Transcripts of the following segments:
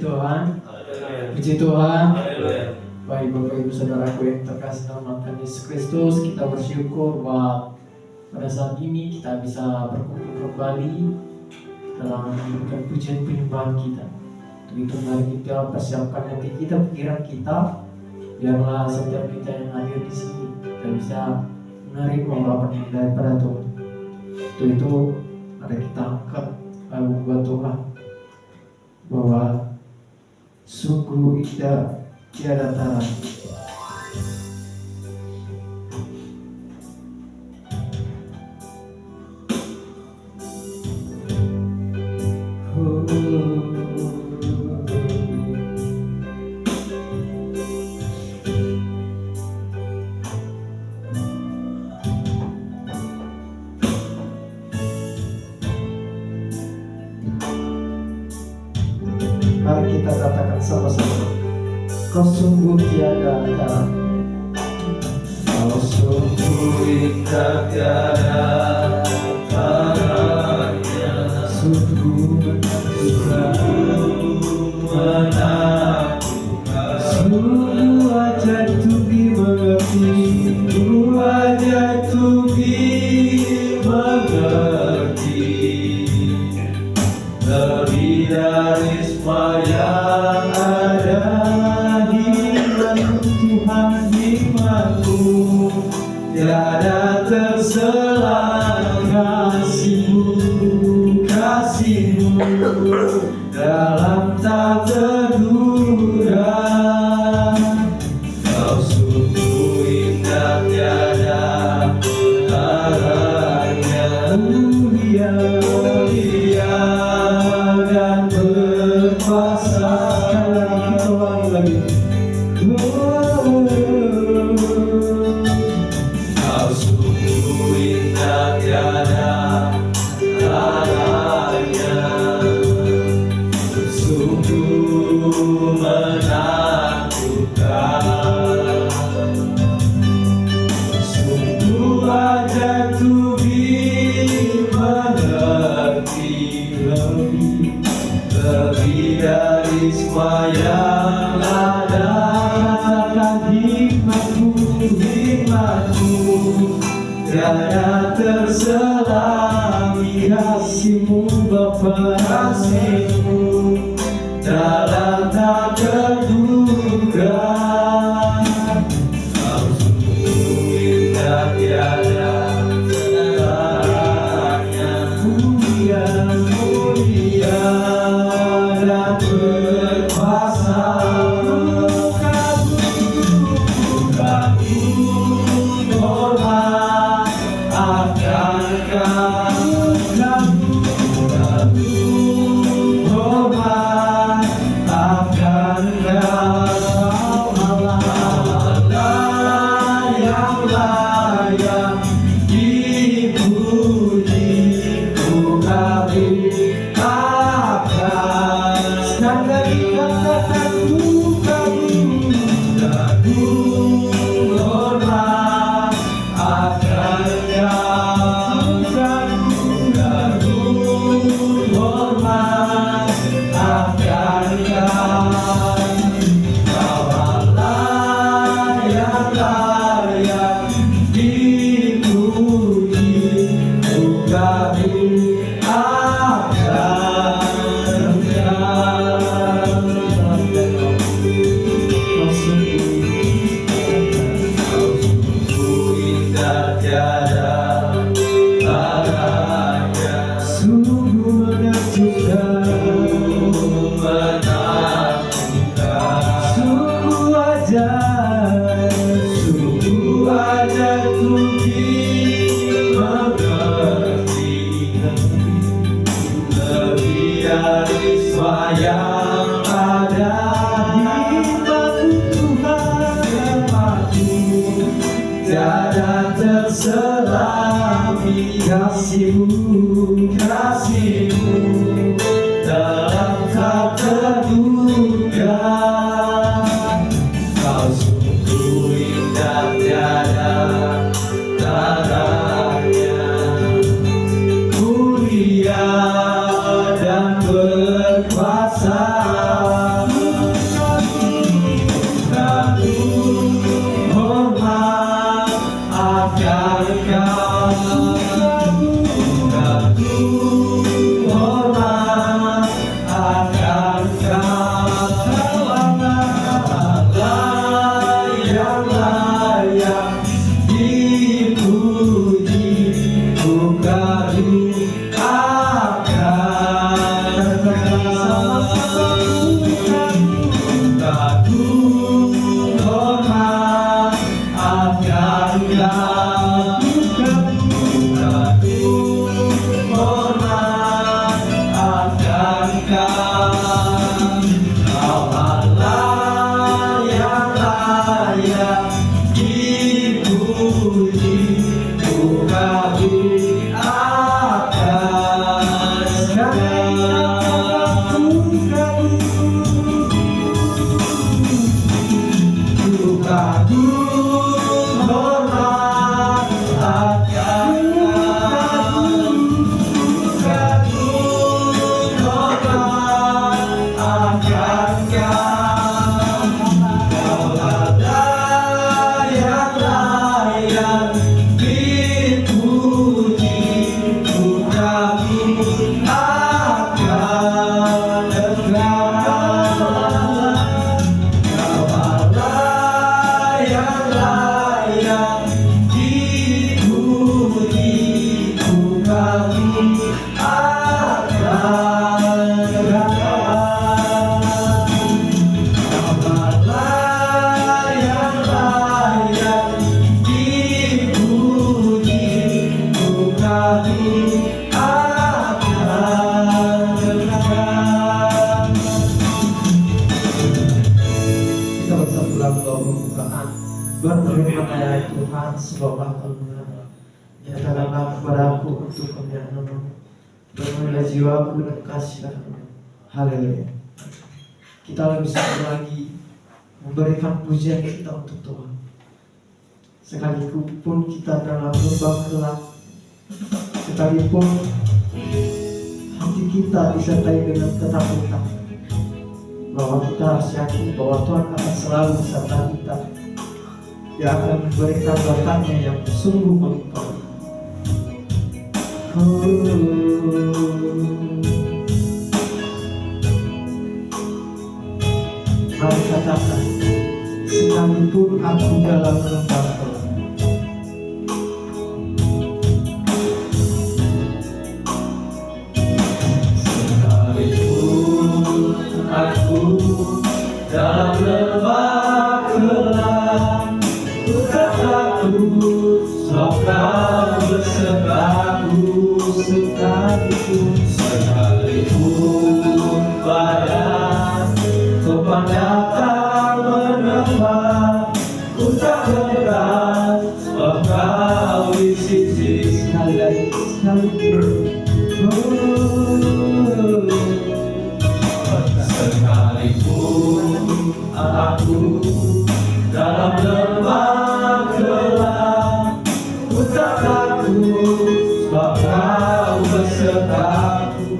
Tuhan. Puji Tuhan. Baik Bapak Ibu Saudaraku yang terkasih dalam nama Yesus Kristus, kita bersyukur bahwa pada saat ini kita bisa berkumpul kembali dalam menyanyikan pujian penyembahan kita. Untuk itu mari kita persiapkan hati kita, pikiran kita, biarlah setiap kita yang hadir di sini kita bisa menerima urapan daripada Tuhan. Untuk itu mari kita angkat lagu buat Tuhan bahwa sungguh indah tiada tara. Mari kita katakan sama-sama, kau sungguh tiada tara, kau sungguh indah tiada taranya, sungguh menakjubkan, sungguh ajaib untuk dimengerti, sungguh ajaib untuk dimengerti, lebih dari semua yang ada. Hikmatmu Tuhan, hikmatmu tiada terselang, kasih-Mu, kasih-Mu dalam tak terduga. Kau sungguh indah tiada taranya, mulia, mulia dan berkuasa. Sekali kau sungguh indah tiada taranya, sungguh menakjubkan, sungguh ajaib untuk dimengerti, lebih dari semua yang ada. Katakan hikmatmu, hikmatmu tiada terselang, kasih-Mu Bapa, kasih-Mu dalam tak terduga. Kau sungguh indah tiada taranya, mulia, mulia dan berkuasa. Kasih-Mu, kasih-Mu dalam tak terduga. Kau sungguh indah tiada taranya, mulia dan berkuasa. Berfirman Tuhan sebab nyatakanlah kepada aku untuk kemuliaan-Mu, bermula jiwaku dan kasih-Mu. Haleluya. Kita bisa lagi memberikan pujian kita untuk Tuhan. Sekalipun kita dalam lubang gelap, sekalipun hati kita disertai dengan ketakutan, bahwa kita harus yakin bahwa Tuhan akan selalu beserta kita. Dia akan memberikan berkatnya yang sungguh melimpah. Mari katakan, sekalipun aku dalam lubang gelap, sekalipun aku dalam lubang gelap, ku tak takut, sebab Kau besertaku. Sekalipun badai topan datang menerpa, ku tak gerak, sebab Kau di sisi. Sekali lagi, sekalipun aku dalam lembah gelap, ku tak takut, sebab Kau besertaku.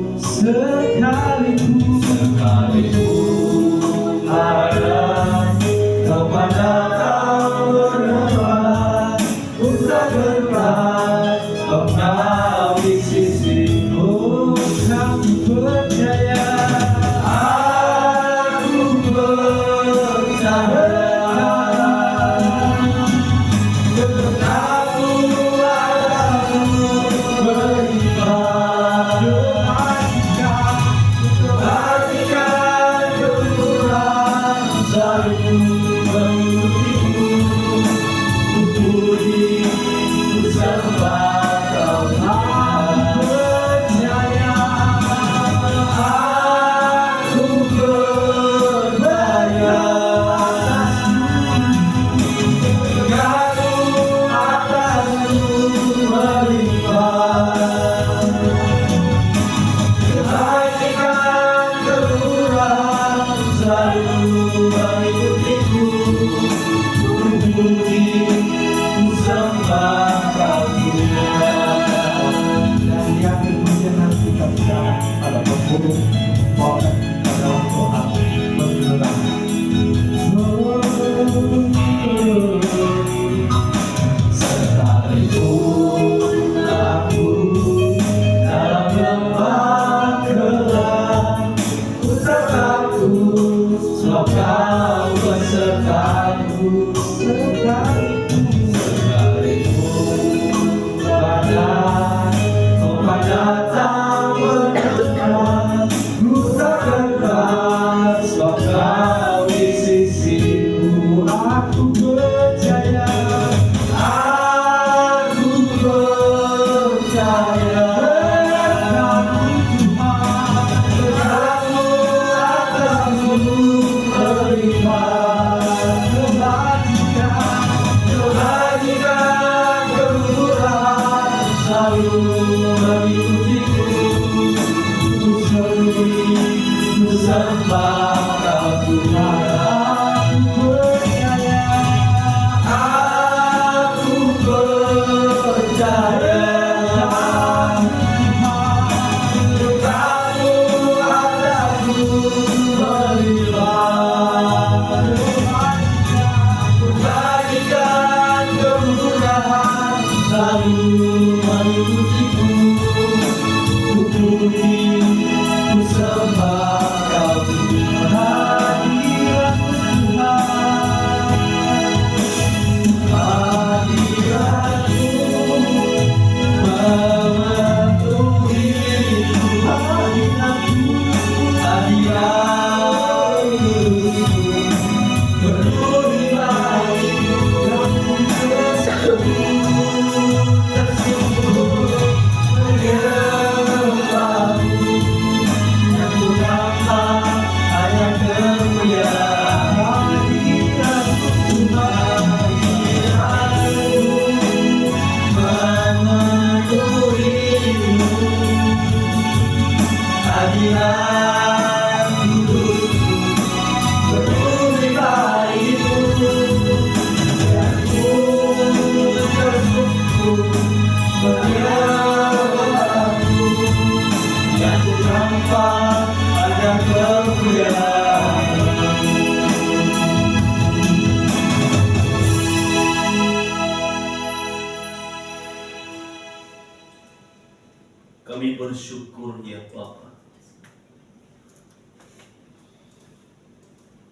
Kami bersyukur ya Bapa,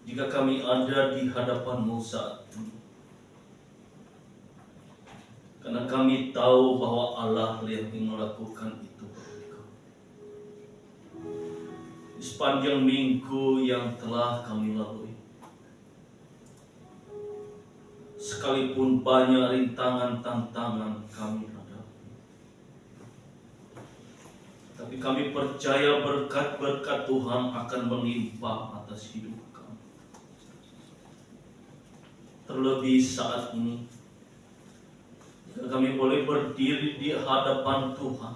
jika kami ada di hadapan-Mu saat ini, karena kami tahu bahwa Allah yang melakukan itu bagi kami. Di sepanjang minggu yang telah kami lalui, sekalipun banyak rintangan tantangan kami hadapi, tapi kami percaya berkat-berkat Tuhan akan melimpah atas hidup kami. Terlebih saat ini, kami boleh berdiri di hadapan Tuhan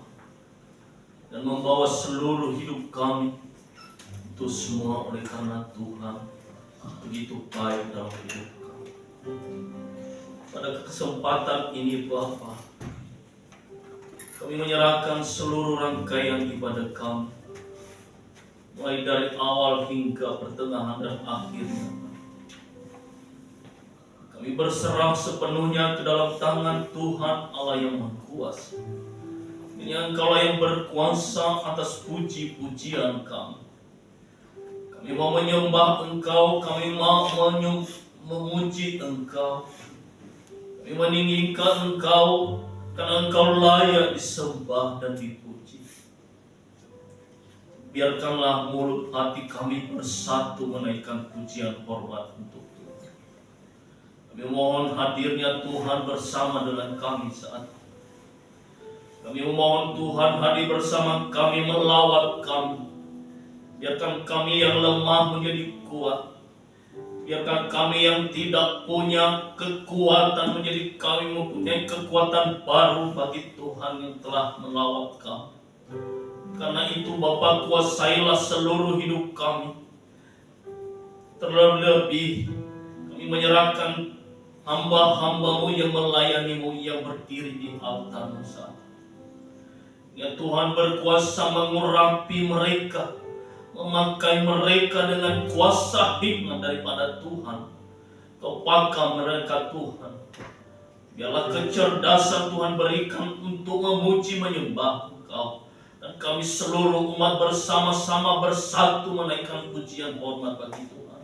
dan membawa seluruh hidup kami. Itu semua oleh karena Tuhan begitu baik dalam hidup kami. Pada kesempatan ini Bapa, kami menyerahkan seluruh rangkaian ibadah kami, mulai dari awal hingga pertengahan dan akhirnya. Kami berserah sepenuhnya ke dalam tangan Tuhan Allah yang Maha Kuasa. Ini Engkau yang berkuasa atas puji-pujian kami. Kami mau menyembah Engkau, kami mau memuji Engkau, kami meninggikan Engkau, karena Engkau layak disembah dan dipuji. Biarkanlah mulut hati kami bersatu menaikkan pujian hormat untuk Tuhan. Kami mohon hadirnya Tuhan bersama dengan kami saat ini. Kami memohon Tuhan hadir bersama kami, melawat kami. Biarkan kami yang lemah menjadi kuat. Biarkan kami yang tidak punya kekuatan menjadi kami mempunyai kekuatan baru bagi Tuhan yang telah melawat kami. Karena itu Bapa, kuasailah seluruh hidup kami. Terlebih kami menyerahkan hamba-hamba-Mu yang melayani-Mu, yang berdiri di altar-Mu saat ini. Ya Tuhan, berkuasa mengurapi mereka, memakai mereka dengan kuasa hikmat daripada Tuhan. Kau pakai mereka Tuhan. Biarlah kecerdasan Tuhan berikan untuk memuji menyembah Engkau. Dan kami seluruh umat bersama-sama bersatu menaikkan pujian hormat bagi Tuhan.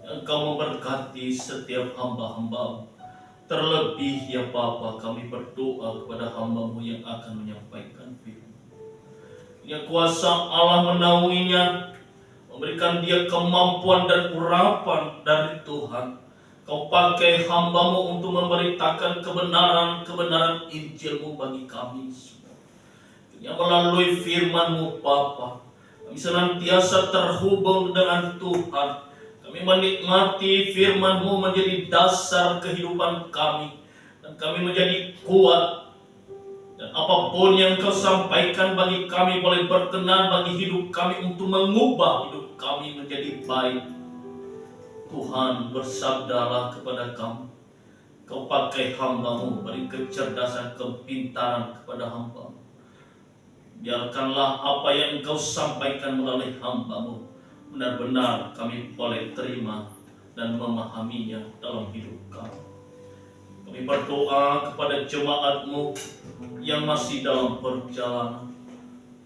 Engkau memberkati setiap hamba-hamba. Terlebih ya Bapa, kami berdoa kepada hamba-Mu yang akan menyampaikan firman. Ya kuasa Allah menaunginya, memberikan dia kemampuan dan urapan dari Tuhan. Kau pakai hamba-Mu untuk memberitakan kebenaran-kebenaran Injil-Mu bagi kami semua. Yang melalui firman-Mu Bapa, kami senantiasa terhubung dengan Tuhan. Kami menikmati firman-Mu menjadi dasar kehidupan kami, dan kami menjadi kuat. Dan apapun yang Kau sampaikan bagi kami boleh berkenan bagi hidup kami untuk mengubah hidup kami menjadi baik. Tuhan, bersabdalah kepada kami. Kau pakai hamba-Mu, beri kecerdasan, kepintaran kepada hamba-Mu. Biarkanlah apa yang Engkau sampaikan melalui hamba-Mu benar-benar kami boleh terima dan memahaminya dalam hidup kami. Kami berdoa kepada jemaat-Mu yang masih dalam perjalanan.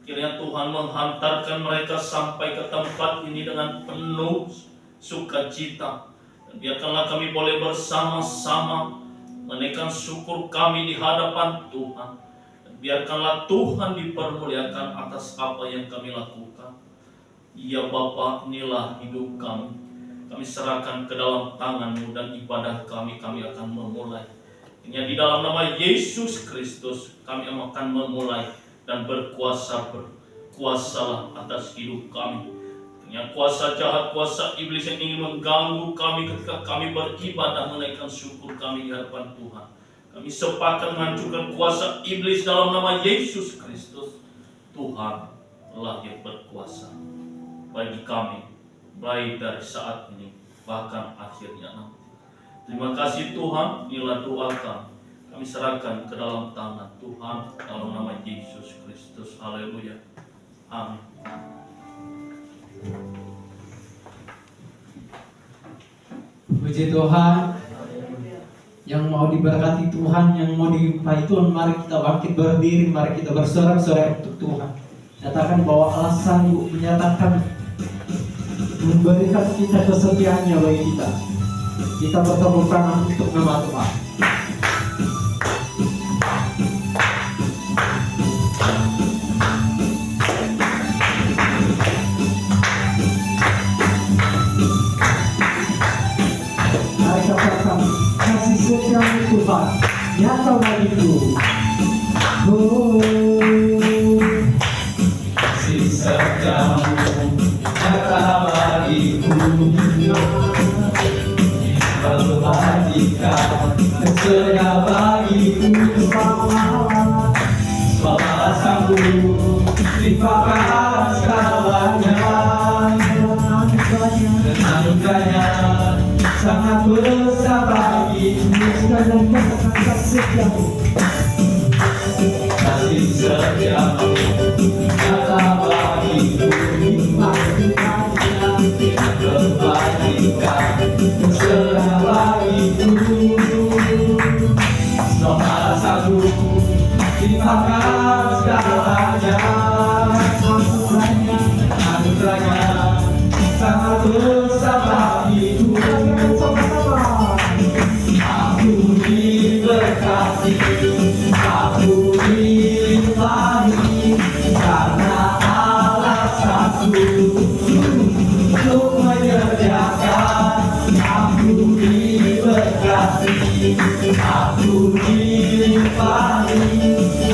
Kiranya Tuhan menghantarkan mereka sampai ke tempat ini dengan penuh sukacita. Dan biarkanlah kami boleh bersama-sama menaikkan syukur kami di hadapan Tuhan. Dan biarkanlah Tuhan dipermuliakan atas apa yang kami lakukan. Ya Bapa, inilah hidup kami. Kami serahkan ke dalam tangan-Mu, dan ibadah kami akan memulai. Hanya di dalam nama Yesus Kristus kami akan memulai dan berkuasalah atas hidup kami. Hanya kuasa jahat, kuasa iblis yang ingin mengganggu kami ketika kami beribadah menaikkan syukur kami di hadapan Tuhan. Kami sepakat menghancurkan kuasa iblis dalam nama Yesus Kristus. Tuhan lah yang berkuasa bagi kami, baik dari saat ini bahkan akhirnya nanti. Terima kasih Tuhan, inilah doa kami. Kami serahkan ke dalam tangan Tuhan dalam nama Yesus Kristus. Haleluya. Amin. Puji Tuhan. Yang mau diberkati Tuhan, yang mau dilimpahi Tuhan, mari kita bangkit berdiri, mari kita bersorak-sorai untuk Tuhan. Nyatakan bahwa alasan Ibu menyatakan memberikan kita kesetiaannya bagi kita. Kita bertepuk tangan untuk nama Tuhan. Mari katakan kasih setiamu Tuhan nyata bagiku. Kasih setiamu nyata bagiku, perhatikan segala bagiku, balasanku limpahkan segalanya, dan anugerahnya sangat besar bagiku. Kasih setiamu nyata bagiku, berbandingkan segala bagiku, nomor satu limpahkan segalanya, anugerahnya sangat besar bagiku. Aku diberkati, aku dilimpahi, karena alasanku untuk menyediakan. Aku diberkati, aku dilimpahi,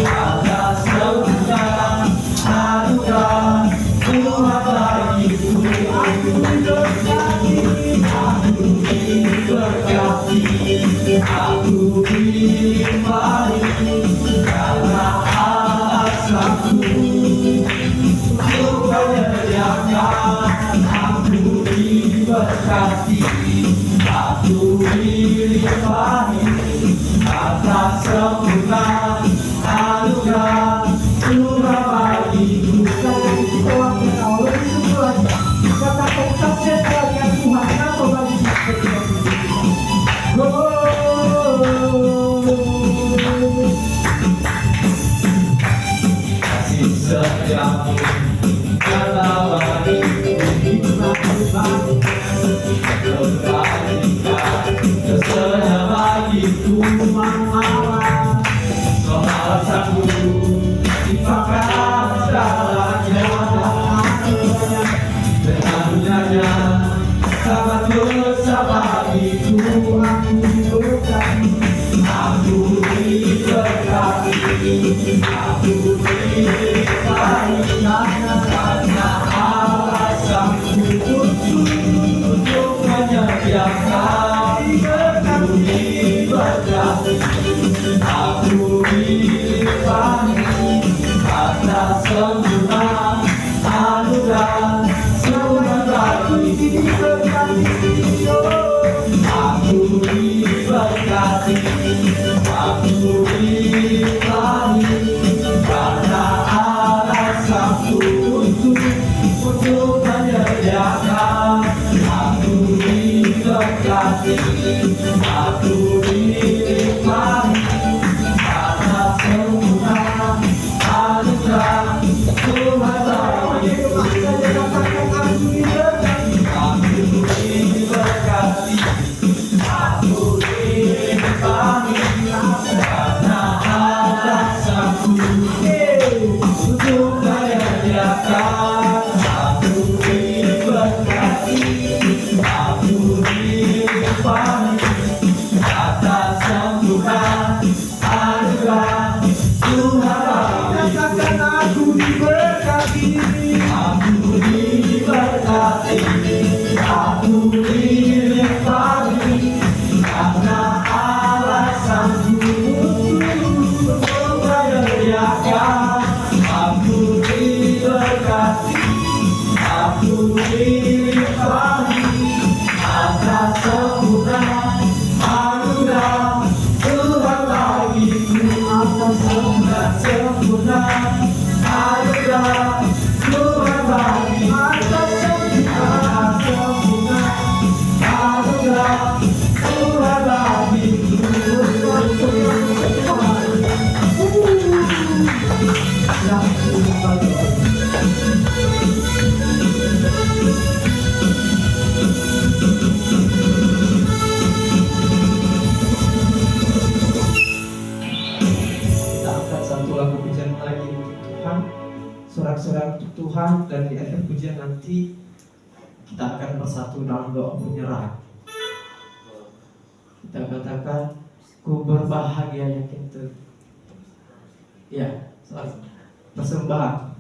atas segala anugerah Tuhan bagiku. Aku diberkati, aku diberkati, aku dilimpahi, karena alasanku untuk menyediakan. Aku diberkati, aku dilimpahi, atas sempurna anugerah Tuhan bagiku. Katakan kasih karunia Tuhan nyata bagiku. Kasih setiamu nyata bagiku, Allah, soal sanggup dipakai segalanya. Dengannya sangat besar bagi Tuhan. Aku diberkati, aku diberkati karena Allah sanggup untuk menyediakan. Aku diberkati, aku diberkati atas sempurna anugerah Tuhan bagi. Aku diberkati, aku diberkati karena Allah sanggup untuk menyediakan. Aku diberkati, aku diberkati karena sempurna anugerah Tuhan bagi. Aku diberkati, aku diberkati karena ada sanggup untuk menyediakan. Aku diberkati, aku diberkati atas sempurna anugerah Tuhan bagi. Katakan aku diberkati, aku diberkati, aku diberkati karena Allah sanggup untuk menyediakan. Aku diberkati, aku diberkati atas sempurna anugerah Tuhan bagiku. Atas sempurna anugerah Tuhan bagi. Atas sempurna anugerah Tuhan bagiku. Kita angkat satu lagu pujian lagi untuk Tuhan, sorak-sorak untuk Tuhan, dan di akhir pujian nanti kita akan bersatu dalam doa penyerahan. Kita katakan, ku berbahagia yakin tuh. Ya, persembahan.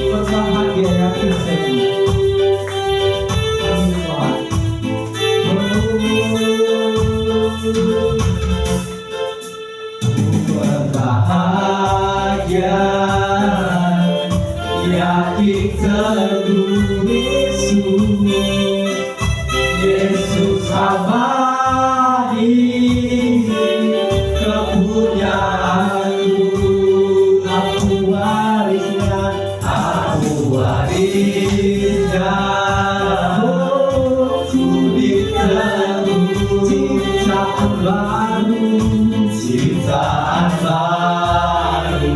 Berbahagia yakin saya. Amin Tuhan. Berbahagia yakin teguh Yesus abadi kepunyaanku. Aku warisnya ku diteguh ciptaan baru, ciptaan baru.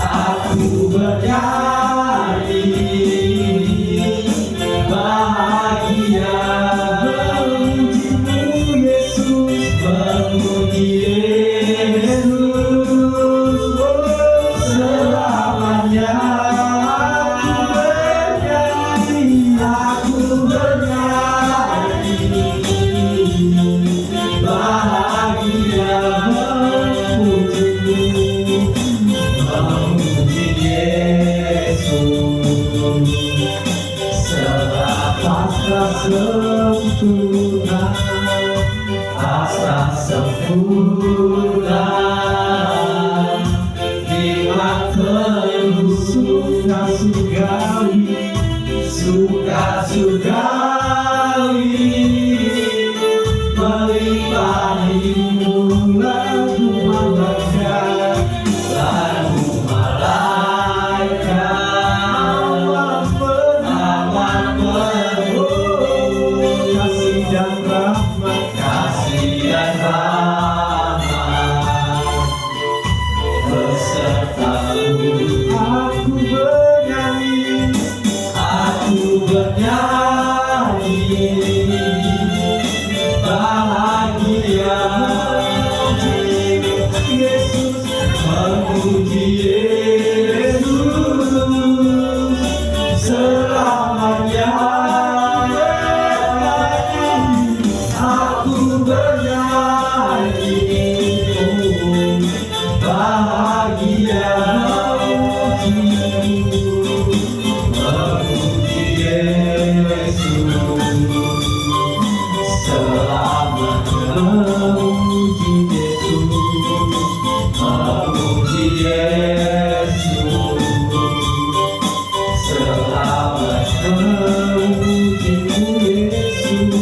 Aku bernyanyi, bahagia memujimu Yesus, memuji Yesus selamanya. Aku bernyanyi, bahagia memuji Yesus pasrah sempurna, pasrah sempurna, nikmat teguh suka surgawi, suka surgawi, melimpahimu lagu malaikat, lagu malaikat, awan penuh bahagia Yesus, memuji Yesus selamanya. Aku bernyanyi bahagia memuji Yesus selamanya. Memuji Yesus, memuji Yesus selamanya. Memuji Yesus,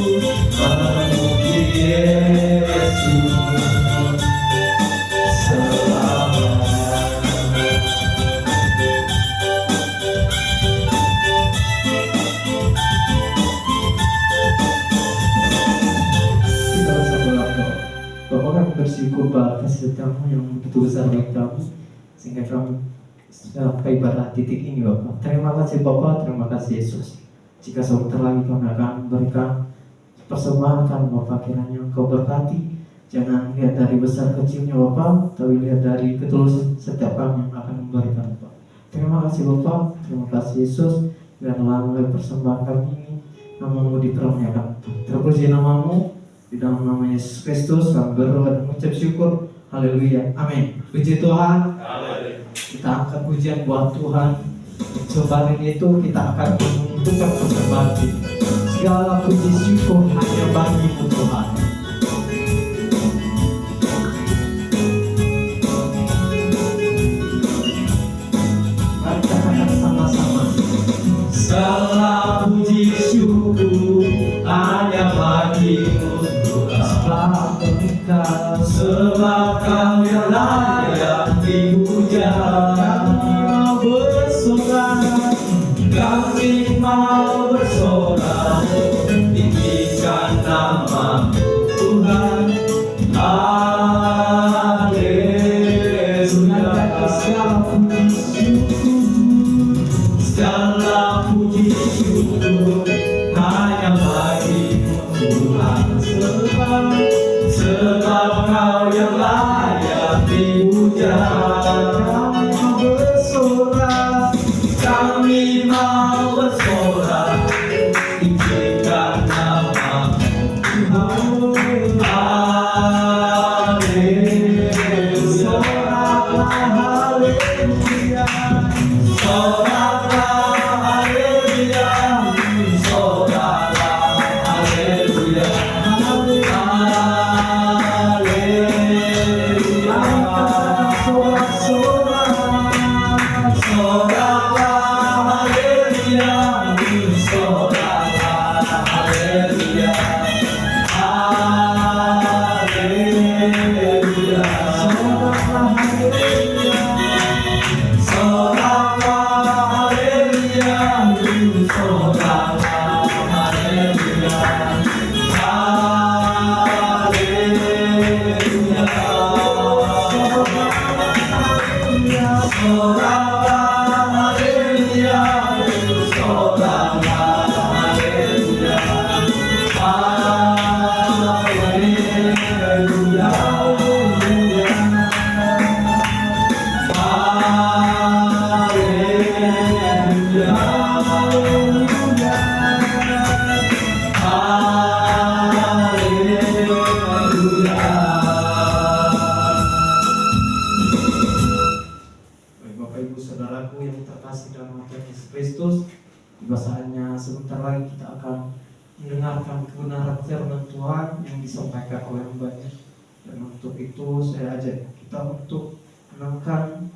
memuji Yesus selamanya. Kita bersatu berdoa. Bapa, kami bersyukur atas setiamu yang begitu besar bagi kami, sehingga kami sampai pada titik ini, Bapak. Terima kasih Bapak, terima kasih Yesus. Jika sebentar lagi kami akan memberikan persembahan Bapak, kiranya Engkau berkati. Jangan lihat dari besar kecilnya Bapak, tapi lihat dari ketulusan setiap kami yang akan memberikan Bapak. Terima kasih Bapak, terima kasih Yesus. Biarlah mulai persembahan kami ini namamu dipermuliakan. Terpuji namamu, di dalam nama Yesus Kristus kami berdoa dan mengucap syukur. Haleluya, amin. Puji Tuhan. Kita angkat pujian buat Tuhan. Persembahan itu kita akan menentukan persembahan kita. Segala puji syukur hanya bagi-Mu Tuhan. Mari kita katakan sama-sama. Segala puji syukur hanya bagi-Mu Tuhan. Sebab Kau yang layak dipuja. Kami mau bersorak, tinggikan nama Tuhan. Haleluya. Segala puji syukur hanya bagi-Mu Tuhan. Sebab Kau yang layak dipuja. Kami mau bersorak, tinggikan nama Tuhan. Haleluya. Haleluya. Soraklah haleluya. Soraklah haleluya. Haleluya. Sorak-sorak. Soraklah haleluya. Soraklah haleluya. Haleluya. Soraklah haleluya. Soraklah haleluya. Soraklah haleluya. Haleluya. Soraklah haleluya. Soraklah haleluya. Haleluya. Baik Bapak Ibu Saudaraku yang terkasih dalam Tuhan Yesus Kristus, tiba saatnya sebentar lagi kita akan mendengarkan kebenaran firman Tuhan yang disampaikan oleh hamba-Nya. Dan untuk itu saya ajak kita untuk menangkan,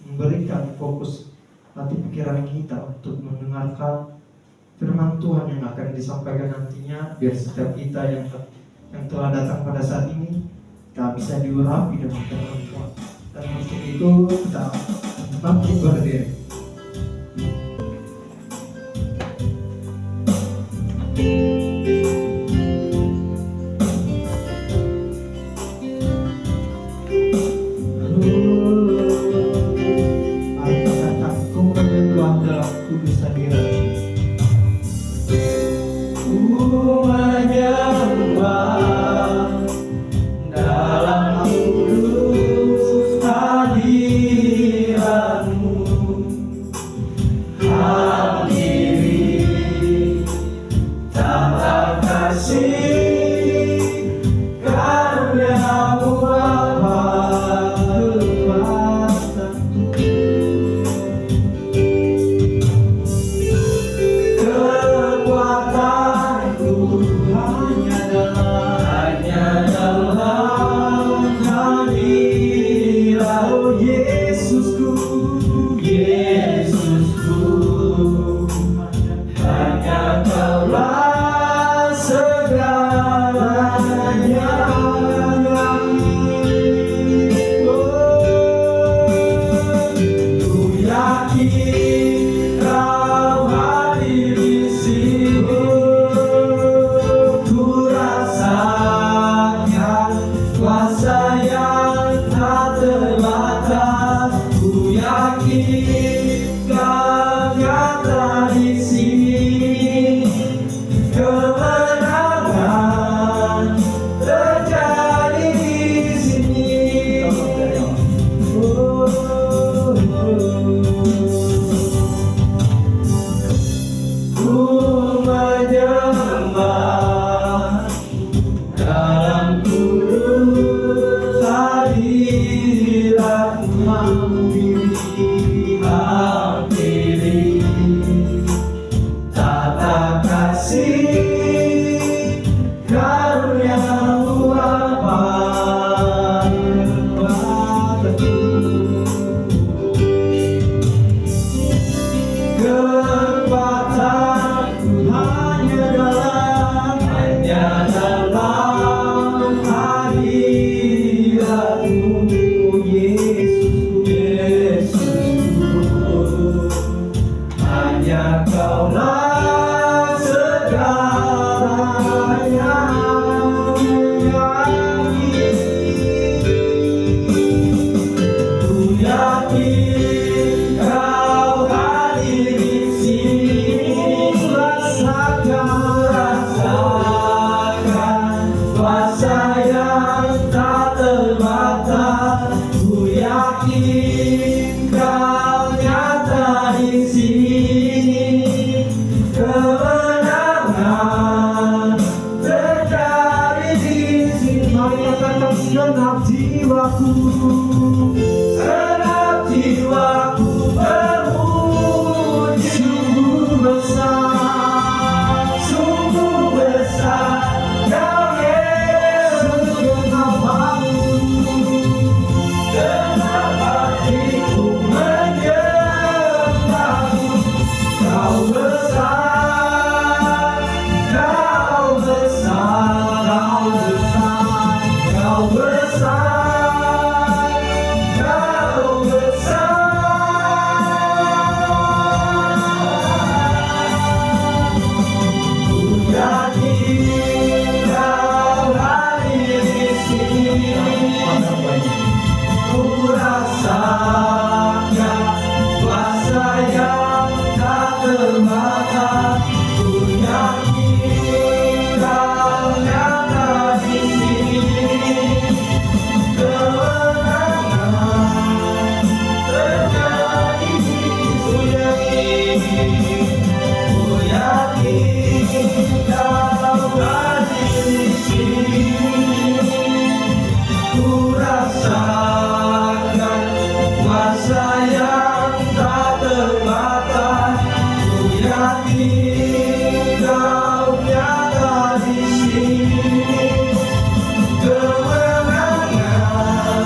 memberikan fokus hati pikiran kita untuk mendengarkan firman Tuhan yang akan disampaikan nantinya, biar setiap kita yang telah datang pada saat ini kita bisa diurapi dengan firman Tuhan. Dan untuk itu kita bangkit berdiri. Mari kita katakan dalam kudus hadirat. menyembah dalam kudus hadirat-Mu. Hadiri tata kasih karunia-Mu Bapa kekuasaanku. Kekuatanku hanya dalam hadirat Yesusku, Yesusku. Hanya Kaulah segalanya. Ku yakin Kau hadir di sini. Ku rasakan kuasa yang tak terbatas. Ku yakin Kau nyata di sini. Kemenangan terjadi di sini. Ku menyembah dalam kudus hadirat-Mu. Hampiri tata kasih karunia-Mu Bapa kekuatanku. Kekuatanku hanya dalam hadirat-Mu, Yesus, Yesusku. Hanya Kaulah segalanya. Ku yakin Kau hadir di sini. Rasakan kuasa yang tak terbatas. Ku yakin Kau nyata di sini. Kemenangan terjadi di sini. Mari katakan segenap jiwaku, segenap jiwaku memuji. Sungguh besar Kau Yesus. Genap hatiku menyembah-Mu. Kau besar, Kau besar, Kau besar, Kau besar. Ku yakin Kau hadir di sini. Ku rasakan kuasa yang tak terbatas. Ku yakin Kau nyata di sini. Kemenangan terjadi di sini. Ku yakin Kau hadir di sini. Ku rasakan kuasa yang tak terbatas. Ku yakin Kau nyata di sini. Kemenangan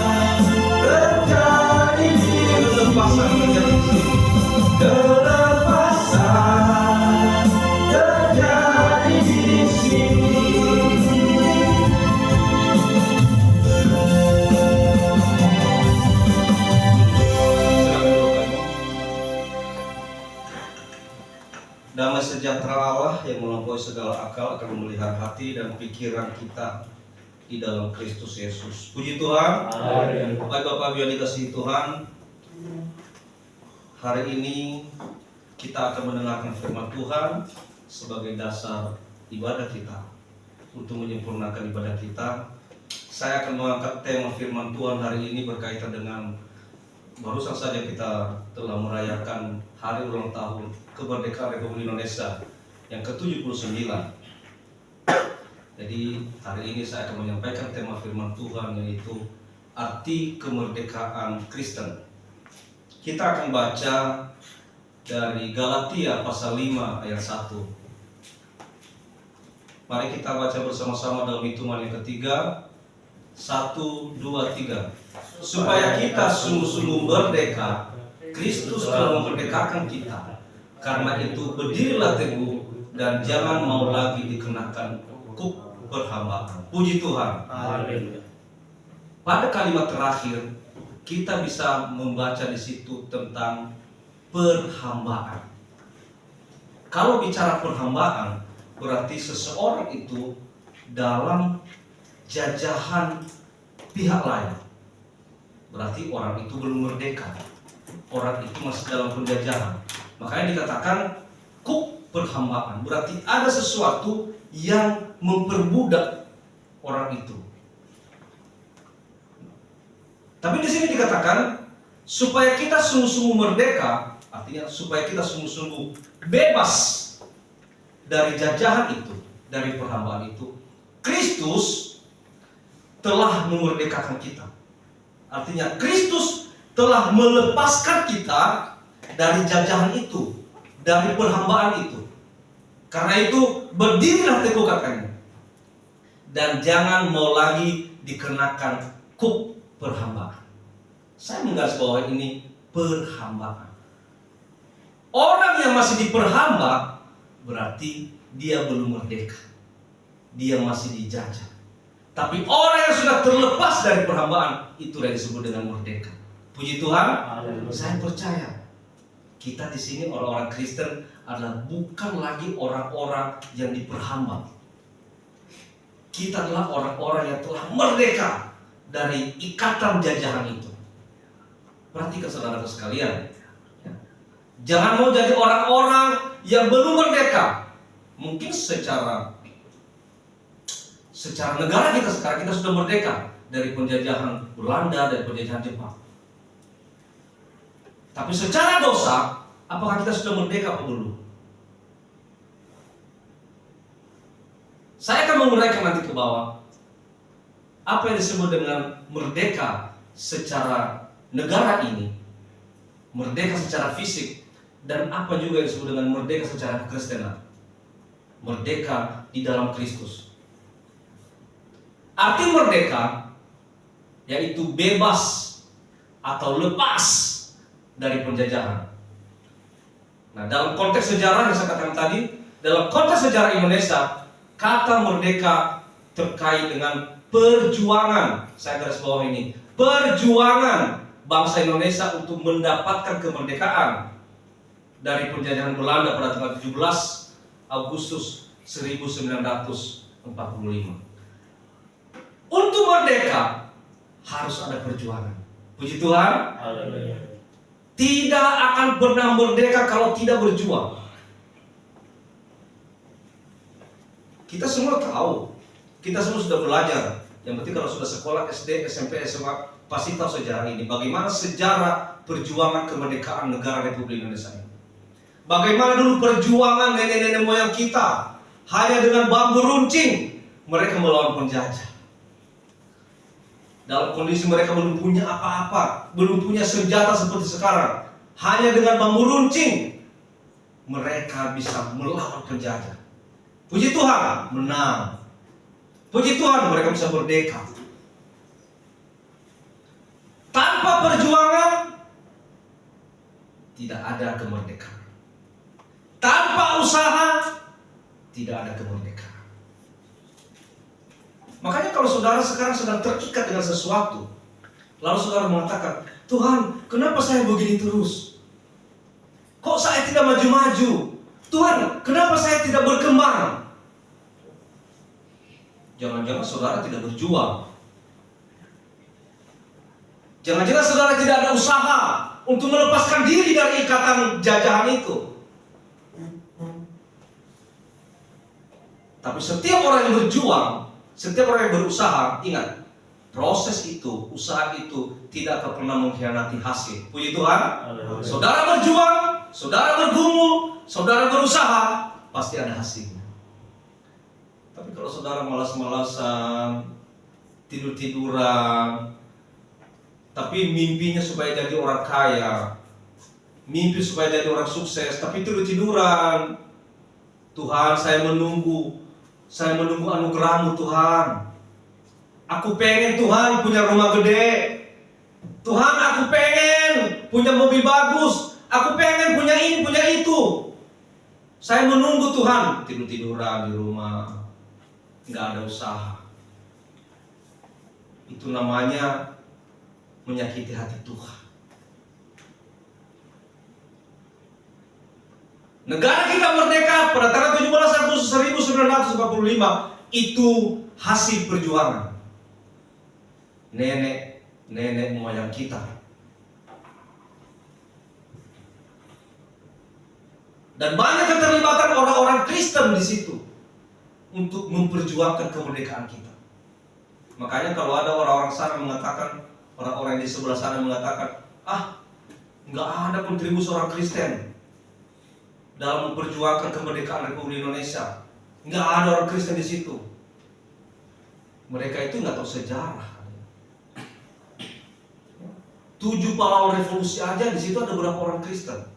terjadi di sini. Kelepasan terjadi di sini. Damai sejahtera Allah yang melampaui segala akal akan memelihara hati dan pikiran kita di dalam Kristus Yesus. Puji Tuhan. Bapak-bapak yang dikasihi Tuhan, hari ini kita akan mendengarkan firman Tuhan sebagai dasar ibadah kita, untuk menyempurnakan ibadah kita. Saya akan mengangkat tema firman Tuhan hari ini berkaitan dengan barusan saja kita telah merayakan hari ulang tahun kemerdekaan Republik Indonesia yang ke-79. Jadi hari ini saya akan menyampaikan tema firman Tuhan, yaitu arti kemerdekaan Kristen. Kita akan baca dari Galatia pasal 5 ayat 1. Mari kita baca bersama-sama dalam hitungan yang ketiga. 1, 2, 3. Supaya kita sungguh-sungguh merdeka, Kristus telah memerdekakan kita. Karena itu berdirilah teguh dan jangan mau lagi dikenakan kuk perhambaan. Puji Tuhan. Haleluya. Pada kalimat terakhir kita bisa membaca di situ tentang perhambaan. Kalau bicara perhambaan, berarti seseorang itu dalam jajahan pihak lain. Berarti orang itu belum merdeka. Orang itu masih dalam penjajahan. Makanya dikatakan kuk perhambaan. Berarti ada sesuatu yang memperbudak orang itu. Tapi di sini dikatakan supaya kita sungguh-sungguh merdeka, artinya supaya kita sungguh-sungguh bebas dari jajahan itu, dari perhambaan itu. Kristus telah memerdekakan kita. Artinya Kristus telah melepaskan kita dari jajahan itu, dari perhambaan itu. Karena itu berdirilah teguh katanya, dan jangan mau lagi dikenakan kuk perhambaan. Saya menggarisbawahi ini perhambaan. Orang yang masih diperhamba berarti dia belum merdeka. Dia masih dijajah. Tapi orang yang sudah terlepas dari perhambaan, itu yang disebut dengan merdeka. Puji Tuhan. Haleluya. Saya percaya kita di sini orang-orang Kristen adalah bukan lagi orang-orang yang diperhamba. Kita adalah orang-orang yang telah merdeka dari ikatan jajahan itu. Perhatikan saudara sekalian. Jangan mau jadi orang-orang yang belum merdeka. Mungkin secara negara kita sekarang kita sudah merdeka dari penjajahan Belanda, dari penjajahan Jepang. Tapi secara dosa, apakah kita sudah merdeka atau belum? Saya akan menguraikan nanti ke bawah apa yang disebut dengan merdeka secara negara ini, merdeka secara fisik, dan apa juga yang disebut dengan merdeka secara kekristenan, merdeka di dalam Kristus. Arti merdeka yaitu bebas atau lepas dari penjajahan. Nah, dalam konteks sejarah yang saya katakan tadi, dalam konteks sejarah Indonesia, kata merdeka terkait dengan perjuangan. Saya garis bawah ini, perjuangan bangsa Indonesia untuk mendapatkan kemerdekaan dari penjajahan Belanda pada tanggal 17 Agustus 1945. Untuk merdeka harus ada perjuangan. Puji Tuhan. Haleluya. Tidak akan pernah merdeka kalau tidak berjuang. Kita semua tahu, kita semua sudah belajar. Yang penting kalau sudah sekolah SD, SMP, SMA, pasti tahu sejarah ini. Bagaimana sejarah perjuangan kemerdekaan negara Republik Indonesia ini. Bagaimana dulu perjuangan nenek-nenek moyang kita, hanya dengan bambu runcing mereka melawan penjajah. Dalam kondisi mereka belum punya apa-apa, belum punya senjata seperti sekarang. Hanya dengan bambu runcing mereka bisa melawan penjajah. Puji Tuhan, menang. Puji Tuhan, mereka bisa merdeka. Tanpa perjuangan tidak ada kemerdekaan. Tanpa usaha tidak ada kemerdekaan. Makanya kalau saudara sekarang sedang terikat dengan sesuatu, lalu saudara mengatakan, Tuhan, kenapa saya begini terus? Kok saya tidak maju-maju? Tuhan, kenapa saya tidak berkembang? Jangan-jangan saudara tidak berjuang. Jangan-jangan saudara tidak ada usaha untuk melepaskan diri dari ikatan jajahan itu. Tapi setiap orang yang berjuang, setiap orang yang berusaha, ingat, proses itu, usaha itu tidak akan pernah mengkhianati hasil. Puji Tuhan. Saudara berjuang, saudara bergumul, saudara berusaha, pasti ada hasilnya. Tapi kalau saudara malas-malasan, tidur-tiduran, tapi mimpinya supaya jadi orang kaya, mimpi supaya jadi orang sukses, tapi tidur-tiduran, Tuhan, saya menunggu anugerah-Mu, Tuhan. Aku pengen, Tuhan, punya rumah gede. Tuhan, aku pengen punya mobil bagus. Aku pengen punya ini, punya itu. Saya menunggu, Tuhan. Tidur-tiduran di rumah, nggak ada usaha. Itu namanya menyakiti hati Tuhan. Negara kita merdeka pada tanggal 17 Agustus 1945 itu hasil perjuangan nenek moyang kita. Dan banyak keterlibatan orang-orang Kristen di situ untuk memperjuangkan kemerdekaan kita. Makanya kalau ada orang-orang sana mengatakan, orang-orang di sebelah sana mengatakan, nggak ada kontribusi orang Kristen dalam memperjuangkan kemerdekaan Republik Indonesia. Nggak ada orang Kristen di situ. Mereka itu nggak tahu sejarah. 7 pahlawan revolusi aja di situ ada beberapa orang Kristen.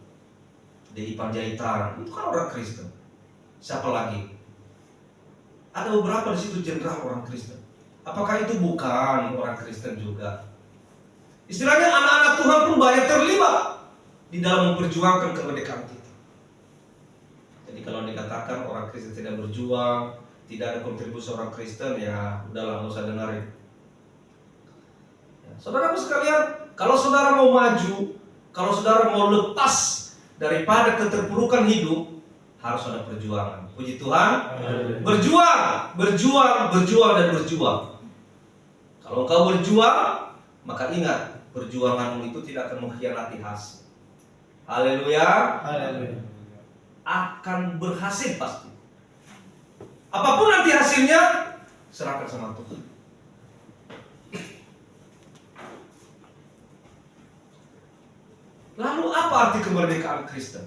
D.I. Panjaitan itu kan orang Kristen. Siapa lagi? Ada beberapa di situ jenderal orang Kristen. Apakah itu bukan orang Kristen juga? Istilahnya anak-anak Tuhan pun banyak terlibat di dalam memperjuangkan kemerdekaan kita. Jadi kalau dikatakan orang Kristen tidak berjuang, tidak ada kontribusi orang Kristen, ya udahlah, nggak usah dengerin. Ya, saudara sekalian, kalau saudara mau maju, kalau saudara mau lepas daripada keterpurukan hidup, harus ada perjuangan. Puji Tuhan. Berjuang, dan berjuang. Kalau kau berjuang, maka ingat, perjuanganmu itu tidak akan mengkhianati hasil. Haleluya. Akan berhasil pasti. Apapun nanti hasilnya, serahkan sama Tuhan. Lalu apa arti kemerdekaan Kristen?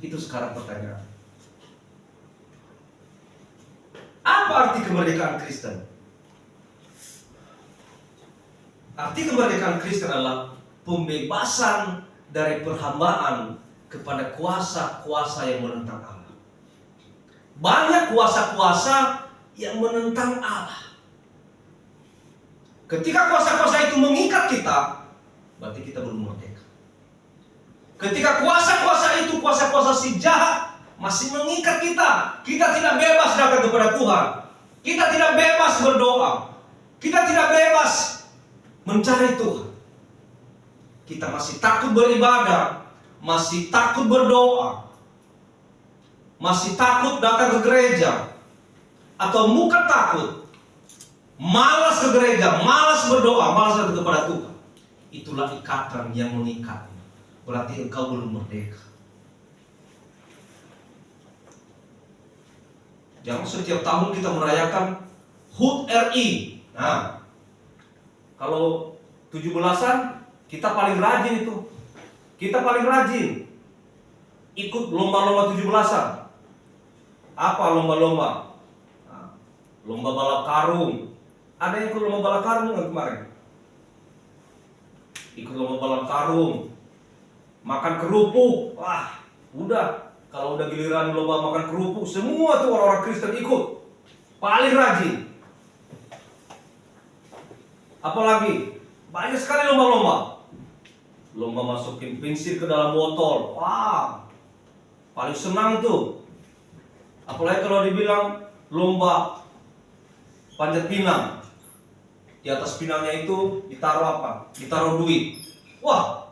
Itu sekarang pertanyaan. Apa arti kemerdekaan Kristen? Arti kemerdekaan Kristen adalah pembebasan dari perhambaan kepada kuasa-kuasa yang menentang Allah. Banyak kuasa-kuasa yang menentang Allah. Ketika kuasa-kuasa itu mengikat kita, berarti kita belum merdeka. Ketika kuasa-kuasa itu, kuasa-kuasa si jahat masih mengikat kita, kita tidak bebas datang kepada Tuhan. Kita tidak bebas berdoa. Kita tidak bebas mencari Tuhan. Kita masih takut beribadah, masih takut berdoa, masih takut datang ke gereja, atau muka takut, malas ke gereja, malas berdoa, malas datang kepada Tuhan. Itulah ikatan yang mengikat. Berarti engkau belum merdeka. Jangan setiap tahun kita merayakan HUT RI. Nah, kalau 17-an kita paling rajin itu. Kita paling rajin ikut lomba-lomba 17-an. Apa lomba-lomba? Nah, lomba balap karung. Ada yang ikut lomba balap karung nggak kemarin? Ikut lomba balap karung. Makan kerupuk. Wah, udah. Kalau udah giliran lomba makan kerupuk, semua tuh orang-orang Kristen ikut. Paling rajin. Apalagi banyak sekali lomba-lomba. Lomba masukin pensil ke dalam botol. Wah, paling senang tuh. Apalagi kalau dibilang lomba panjat pinang. Di atas pinangnya itu ditaruh apa? Ditaruh duit. Wah,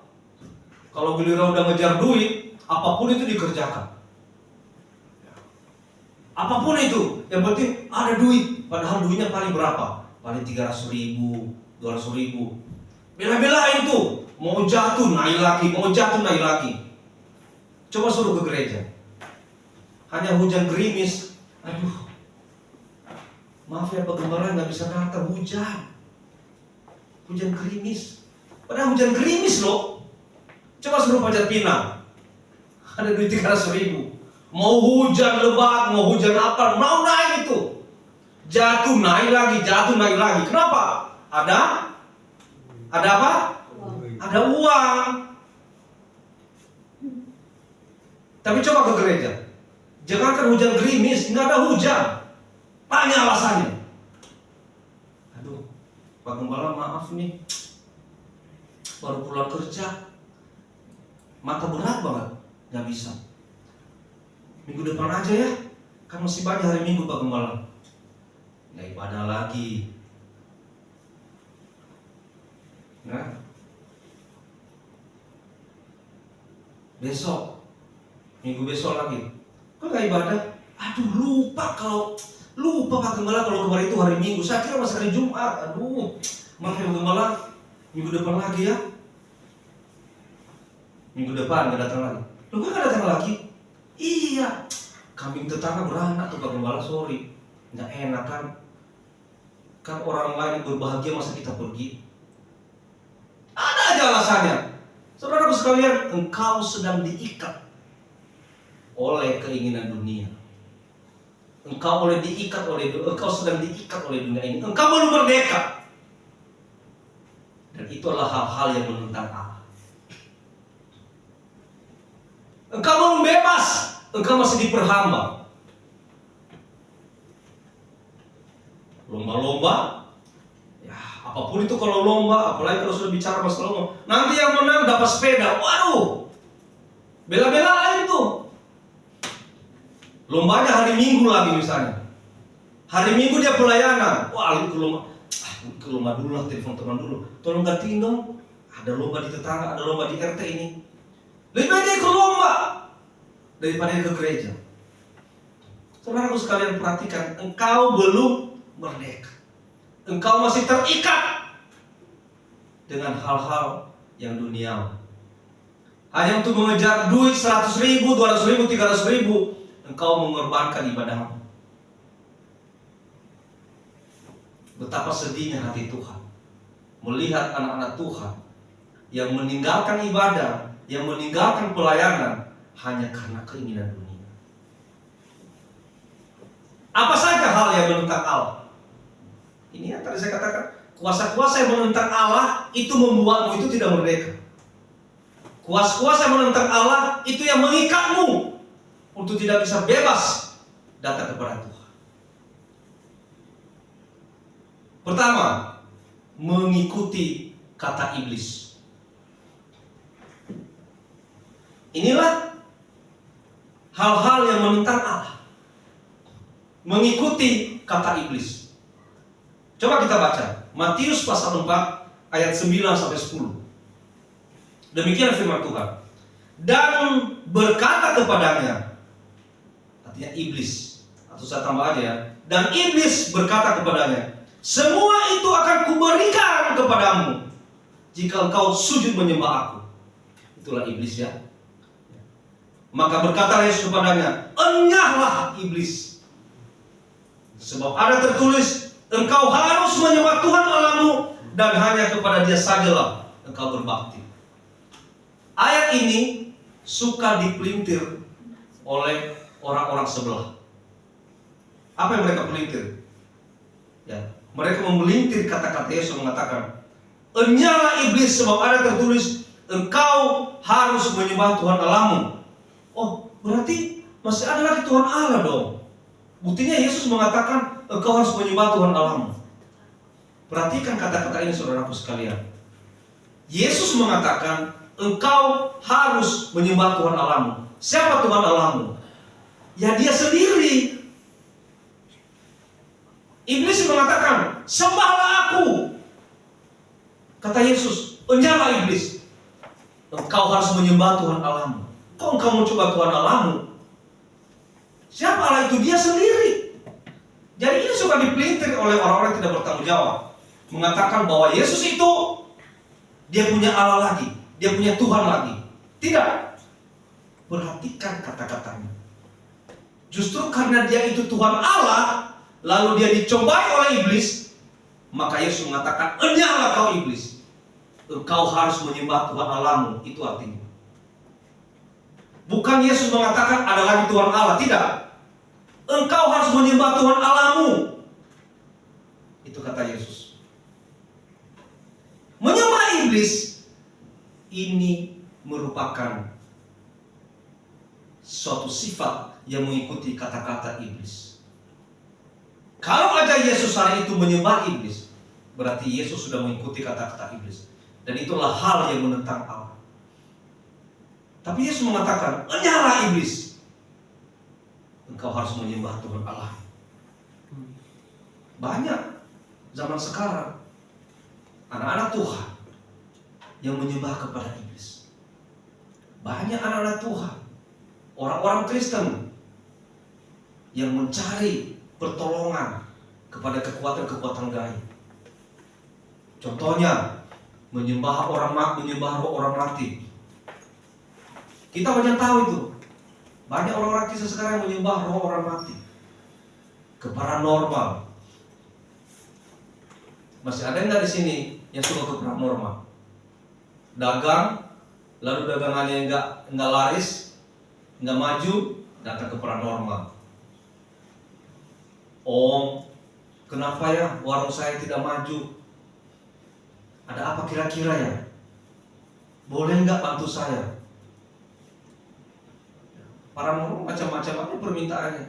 kalau giliran udah ngejar duit, apapun itu dikerjakan. Apapun itu, yang penting ada duit. Padahal duitnya paling berapa? Paling 300.000, 200.000. Bela-belain tuh. Mau jatuh naik lagi, mau jatuh naik lagi. Coba suruh ke gereja. Hanya hujan gerimis. Aduh, Maaf ya Pak Gembala, nggak bisa datang, hujan. Hujan gerimis. Padahal hujan gerimis loh. Coba suruh Panjat Pinang. Ada duit 300.000. Mau hujan lebat, mau hujan apa, mau naik itu. Jatuh naik lagi, jatuh naik lagi. Kenapa? Ada apa? Ada uang. Tapi coba ke gereja. Jangankan hujan gerimis, nggak ada hujan. Tanya alasannya. Aduh, Pak Gembala maaf nih, baru pulang kerja, mata berat banget, nggak bisa. Minggu depan aja ya, kan masih banyak hari Minggu Pak Gembala. Nggak ibadah lagi. Nah, besok, minggu besok lagi, kok nggak ibadah? Aduh, lupa Pak Gembala kalau kemarin itu hari Minggu. Saya kira masih hari Jumat. Aduh, maaf ya Pak Gembala, minggu depan lagi ya. Minggu depan nggak datang lagi. Loh, kok nggak datang lagi? Iya, kambing tetangga beranak tuh Pak Gembala, sorry. Nggak enak kan? Kan orang lain berbahagia masa kita pergi? Ada aja alasannya. Saudara sekalian, engkau sedang diikat oleh keinginan dunia. Engkau sedang diikat oleh dunia ini. Engkau belum merdeka. Dan itu adalah hal-hal yang menentang Allah. Engkau belum bebas. Engkau masih diperhamba. Lomba-lomba. Ya, apapun itu kalau lomba, apalagi kalau sudah bicara masalah lomba. Nanti yang menang dapat sepeda. Waduh. Bela-belain tuh. Lombanya hari Minggu lagi misalnya. Hari Minggu dia pelayanan. Wah, ke lomba dulu lah, telepon teman dulu. Tolong gantiin dong. Ada lomba di tetangga, ada lomba di RT ini. Lebih baik dia ke lomba daripada dia ke gereja. Saudaraku sekalian perhatikan, engkau belum merdeka. Engkau masih terikat dengan hal-hal yang duniawi. Hanya untuk mengejar duit 100.000, 200.000, 300.000. Engkau mengorbankan ibadahmu. Betapa sedihnya hati Tuhan melihat anak-anak Tuhan yang meninggalkan ibadah, yang meninggalkan pelayanan hanya karena keinginan dunia. Apa saja hal yang menentang Allah? Ini yang tadi saya katakan, kuasa-kuasa yang menentang Allah itu membuatmu itu tidak merdeka. Kuasa-kuasa yang menentang Allah itu yang mengikatmu untuk tidak bisa bebas datang kepada Tuhan. Pertama, mengikuti kata iblis. Inilah hal-hal yang menentang Allah. Mengikuti kata iblis. Coba kita baca Matius pasal 4 ayat 9 sampai 10. Demikian firman Tuhan. Dan berkata kepadanya, artinya iblis, atau saya tambah aja ya. Dan iblis berkata kepadanya, semua itu akan kuberikan kepadamu jika engkau sujud menyembah aku. Itulah iblis ya. Maka berkata Yesus kepadanya, enyahlah iblis. Sebab ada tertulis, engkau harus menyembah Tuhan Allahmu dan hanya kepada Dia sajalah engkau berbakti. Ayat ini suka dipelintir oleh orang-orang sebelah. Apa yang mereka pelintir? Ya, mereka memelintir kata-kata Yesus mengatakan, enyahlah iblis sebab ada tertulis, engkau harus menyembah Tuhan Allahmu. Oh, berarti masih ada lagi Tuhan Allah dong. Buktinya Yesus mengatakan, engkau harus menyembah Tuhan Allahmu. Perhatikan kata-kata ini saudaraku sekalian. Yesus mengatakan, engkau harus menyembah Tuhan Allahmu. Siapa Tuhan Allahmu? Ya Dia sendiri. Iblis mengatakan, sembahlah aku. Kata Yesus, enyahlah iblis. Engkau harus menyembah Tuhan Allahmu. Kok engkau mau coba Tuhan Allahmu? Siapa Allah itu? Dia sendiri. Jadi ini suka dipelintir oleh orang-orang yang tidak bertanggung jawab. Mengatakan bahwa Yesus itu Dia punya Allah lagi, Dia punya Tuhan lagi. Tidak. Perhatikan kata-katanya. Justru karena Dia itu Tuhan Allah, lalu dia dicobai oleh iblis, maka Yesus mengatakan, enyahlah kau iblis, engkau harus menyembah Tuhan Allahmu. Itu artinya. Bukan Yesus mengatakan ada lagi Tuhan Allah, tidak. Engkau harus menyembah Tuhan Allahmu. Itu kata Yesus. Menyembah iblis ini merupakan suatu sifat yang mengikuti kata-kata iblis. Kalau aja Yesus hari itu menyembah iblis, berarti Yesus sudah mengikuti kata-kata iblis. Dan itulah hal yang menentang Allah. Tapi Yesus mengatakan, enyahlah iblis, engkau harus menyembah Tuhan Allah. Banyak zaman sekarang anak-anak Tuhan yang menyembah kepada iblis. Banyak anak-anak Tuhan, orang-orang Kristen yang mencari pertolongan kepada kekuatan-kekuatan gaib. Contohnya menyembah orang mati. Kita banyak tahu itu. Banyak orang-orang Kristen sekarang yang menyembah roh orang mati, ke paranormal. Masih ada nggak di sini yang suka ke paranormal? Dagang, lalu dagangannya nggak laris, nggak maju, datang ke paranormal. Om, kenapa ya warung saya tidak maju? Ada apa kira-kira ya? Boleh nggak bantu saya? Paranormal macam-macam aja permintaannya.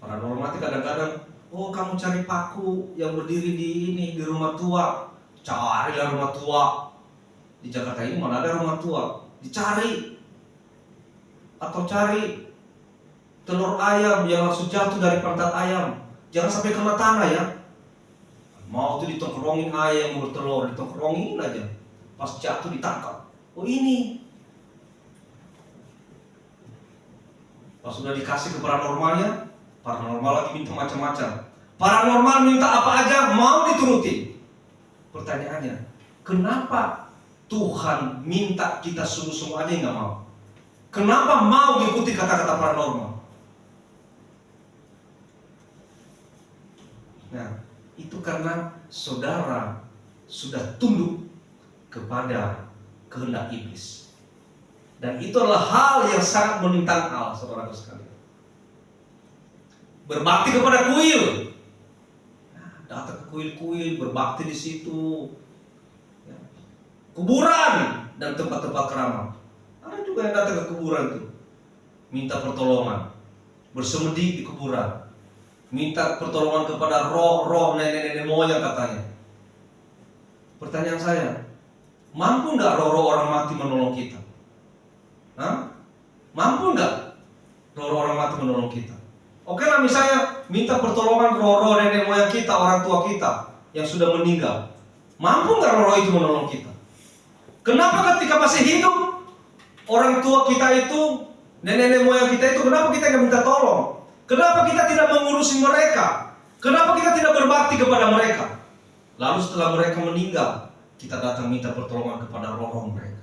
Paranormal itu kadang-kadang, oh kamu cari paku yang berdiri di rumah tua, carilah rumah tua. Di Jakarta ini mana ada rumah tua? Dicari. Atau cari telur ayam yang langsung jatuh dari pantat ayam, jangan sampai kena tanah ya. Mau tuh ditongkrongin ayam bertelur, ditongkrongin aja, pas jatuh ditangkap. Oh ini. Pas sudah dikasih ke paranormalnya, paranormal lagi minta macam-macam. Paranormal minta apa aja mau dituruti. Pertanyaannya, kenapa Tuhan minta kita sungguh-sungguh aja nggak mau? Kenapa mau mengikuti kata-kata paranormal? Nah, itu karena saudara sudah tunduk kepada kehendak iblis. Dan itu adalah hal yang sangat menentang Allah, saudara sekalian. Berbakti kepada kuil, datang ke kuil-kuil, berbakti di situ. Kuburan dan tempat-tempat keramat. Ada juga yang datang ke kuburan itu, minta pertolongan, bersemedi di kuburan, minta pertolongan kepada roh-roh nenek-nenek moyang katanya. Pertanyaan saya, mampu nggak roh-roh orang mati menolong kita? Mampu nggak roh-roh orang mati menolong kita? Oke lah, misalnya minta pertolongan roh-roh nenek moyang kita, orang tua kita yang sudah meninggal. Mampu nggak roh-roh itu menolong kita? Kenapa ketika masih hidup orang tua kita itu, nenek moyang kita itu, kenapa kita nggak minta tolong? Kenapa kita tidak mengurusi mereka? Kenapa kita tidak berbakti kepada mereka? Lalu setelah mereka meninggal, kita datang minta pertolongan kepada roh-roh mereka.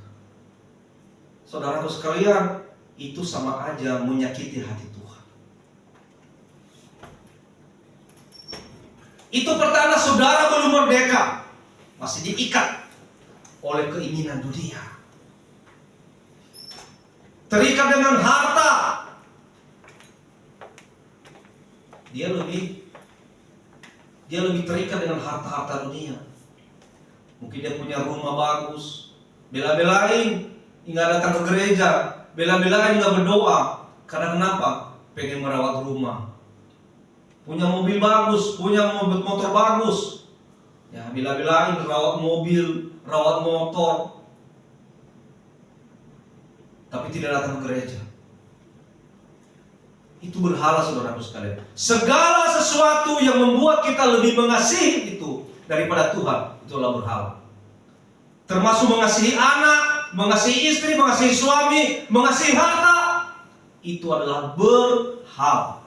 Saudaraku sekalian, itu sama aja menyakiti hati Tuhan. Itu pertanda saudara belum merdeka, masih diikat oleh keinginan dunia, terikat dengan harta. Dia lebih terikat dengan harta-harta dunia. Mungkin dia punya rumah bagus, bela-belain nggak datang ke gereja, bela-belain nggak berdoa. Karena kenapa? Pengen merawat rumah. Punya mobil bagus, punya motor bagus, ya bela-belain rawat mobil, rawat motor, tapi tidak datang ke gereja. Itu berhala, saudaraku sekalian. Segala sesuatu yang membuat kita lebih mengasihi itu daripada Tuhan, itulah berhala. Termasuk mengasihi anak, mengasihi istri, mengasihi suami, mengasihi harta, itu adalah berhala.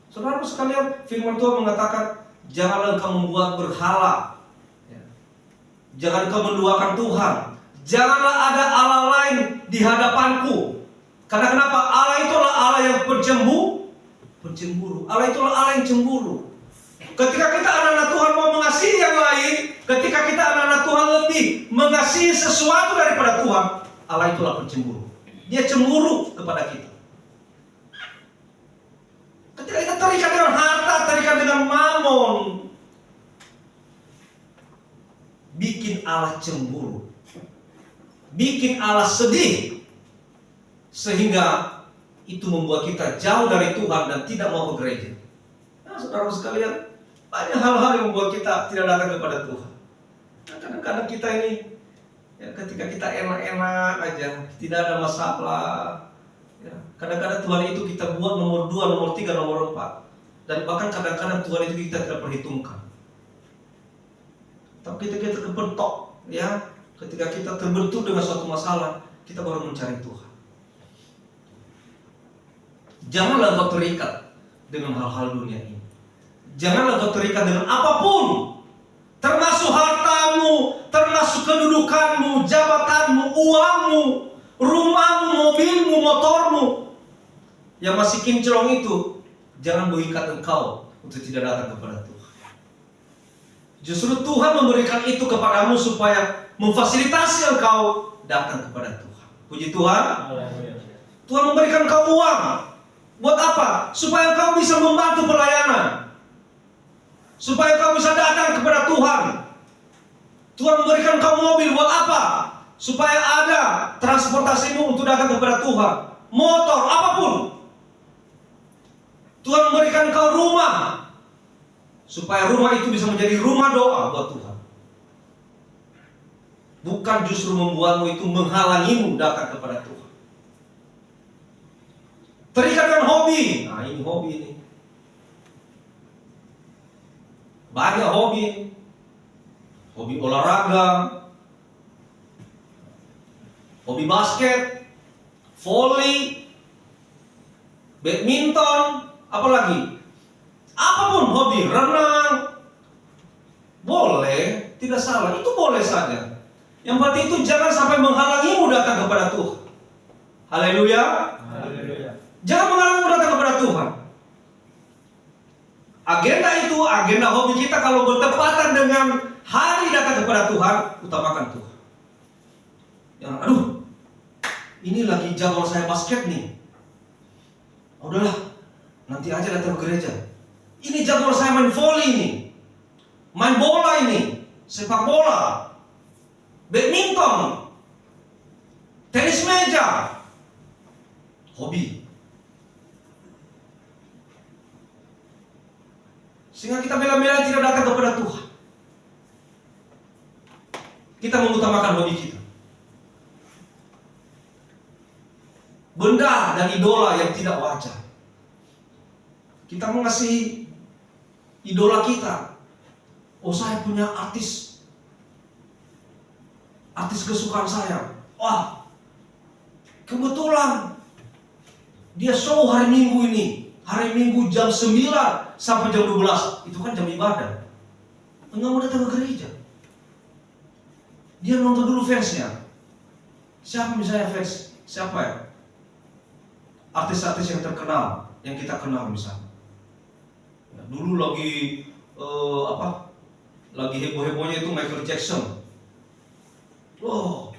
Saudaraku sekalian, firman Tuhan mengatakan, janganlah engkau membuat berhala, jangan engkau menduakan Tuhan, janganlah ada Allah lain di hadapanku. Karena kenapa? Allah itulah Allah yang pencemburu. Allah itulah Allah yang cemburu. Ketika kita anak-anak Tuhan mau mengasihi yang lain, ketika kita anak-anak Tuhan lebih mengasihi sesuatu daripada Tuhan, Allah itulah pencemburu. Dia cemburu kepada kita. Ketika kita terikat dengan harta, terikat dengan mamon, bikin Allah cemburu, bikin Allah sedih, sehingga itu membuat kita jauh dari Tuhan dan tidak mau ke gereja. Nah, saudara sekalian, banyak hal-hal yang membuat kita tidak datang kepada Tuhan. Nah, kadang-kadang kita ini, ya, ketika kita enak-enak aja, tidak ada masalah. Ya, kadang-kadang Tuhan itu kita buat nomor 2, nomor 3, nomor 4. Dan bahkan kadang-kadang Tuhan itu kita tidak perhitungkan. Tapi ketika kita kepentok, ya, ketika kita terbentur dengan suatu masalah, kita baru mencari Tuhan. Janganlah kau terikat dengan hal-hal dunia ini. Janganlah kau terikat dengan apapun, termasuk hartamu, termasuk kedudukanmu, jabatanmu, uangmu, rumahmu, mobilmu, motormu. Yang masih kinclong itu, jangan mengikat engkau untuk tidak datang kepada Tuhan. Justru Tuhan memberikan itu kepadamu supaya memfasilitasi engkau datang kepada Tuhan. Puji Tuhan. Tuhan memberikan engkau uang. Buat apa? Supaya engkau bisa membantu pelayanan. Supaya engkau bisa datang kepada Tuhan. Tuhan memberikan engkau mobil. Buat apa? Supaya ada transportasimu untuk datang kepada Tuhan. Motor, apapun. Tuhan memberikan engkau rumah, supaya rumah itu bisa menjadi rumah doa buat Tuhan. Bukan justru membuatmu itu menghalangimu datang kepada Tuhan. Terikat dengan hobi. Nah, ini hobi ini. Banyak hobi. Hobi olahraga, hobi basket, volley, badminton, apalagi apapun hobi, renang, boleh, tidak salah, itu boleh saja. Yang penting itu jangan sampai menghalangimu datang kepada Tuhan. Haleluya. Jangan menghalangimu datang kepada Tuhan. Agenda itu, agenda hobi kita kalau bertepatan dengan hari datang kepada Tuhan, utamakan Tuhan. Yang aduh, ini lagi jadwal saya basket nih. Udahlah, nanti aja datang ke gereja. Ini jadwal saya main volley nih, main bola ini, sepak bola, badminton, tenis meja, hobi. Sehingga kita bela-bela tidak datang kepada Tuhan. Kita mengutamakan hobi kita. Benda dan idola yang tidak wajar. Kita mengasihi idola kita. Oh, saya punya artis kesukaan saya. Wah, kebetulan dia show hari Minggu ini. Hari Minggu jam 9 sampai jam 12. Itu kan jam ibadah. Enggak mau datang ke gereja. Dia nonton dulu fansnya. Siapa misalnya fans? Siapa ya? Artis-artis yang terkenal, yang kita kenal misalnya. Ya, dulu lagi lagi heboh-hebohnya itu Michael Jackson. Loh,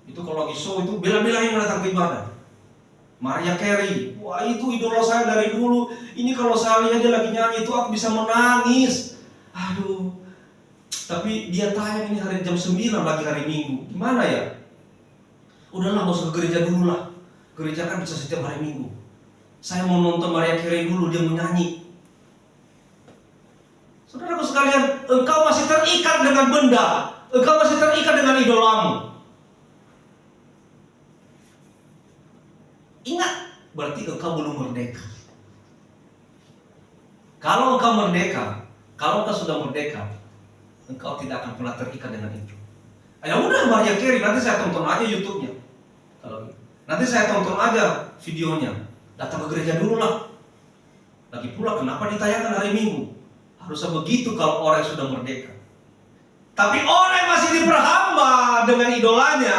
itu kalau lagi show itu bela-belain datang ke ibadah. Mariah Carey, wah itu idola saya dari dulu. Ini kalau saya lihat dia lagi nyanyi itu aku bisa menangis. Aduh. Tapi dia tayang ini hari jam 9 lagi hari Minggu. Gimana ya? Udahlah, gak usah ke gereja dulu lah. Gereja kan bisa setiap hari Minggu. Saya mau nonton Mariah Carey dulu, dia mau nyanyi. Saudaraku sekalian, engkau masih terikat dengan benda. Engkau masih terikat dengan idolamu. Ingat, berarti engkau belum merdeka. Kalau engkau merdeka, kalau engkau sudah merdeka, engkau tidak akan pernah terikat dengan itu. Ya udah, Mariah Carey, nanti saya tonton aja YouTube-nya. Kalau nanti saya tonton aja videonya. Datang ke gereja dulu lah. Lagi pula kenapa ditayangkan hari Minggu? Harusnya begitu kalau orang yang sudah merdeka. Tapi orang yang masih diperhamba dengan idolanya,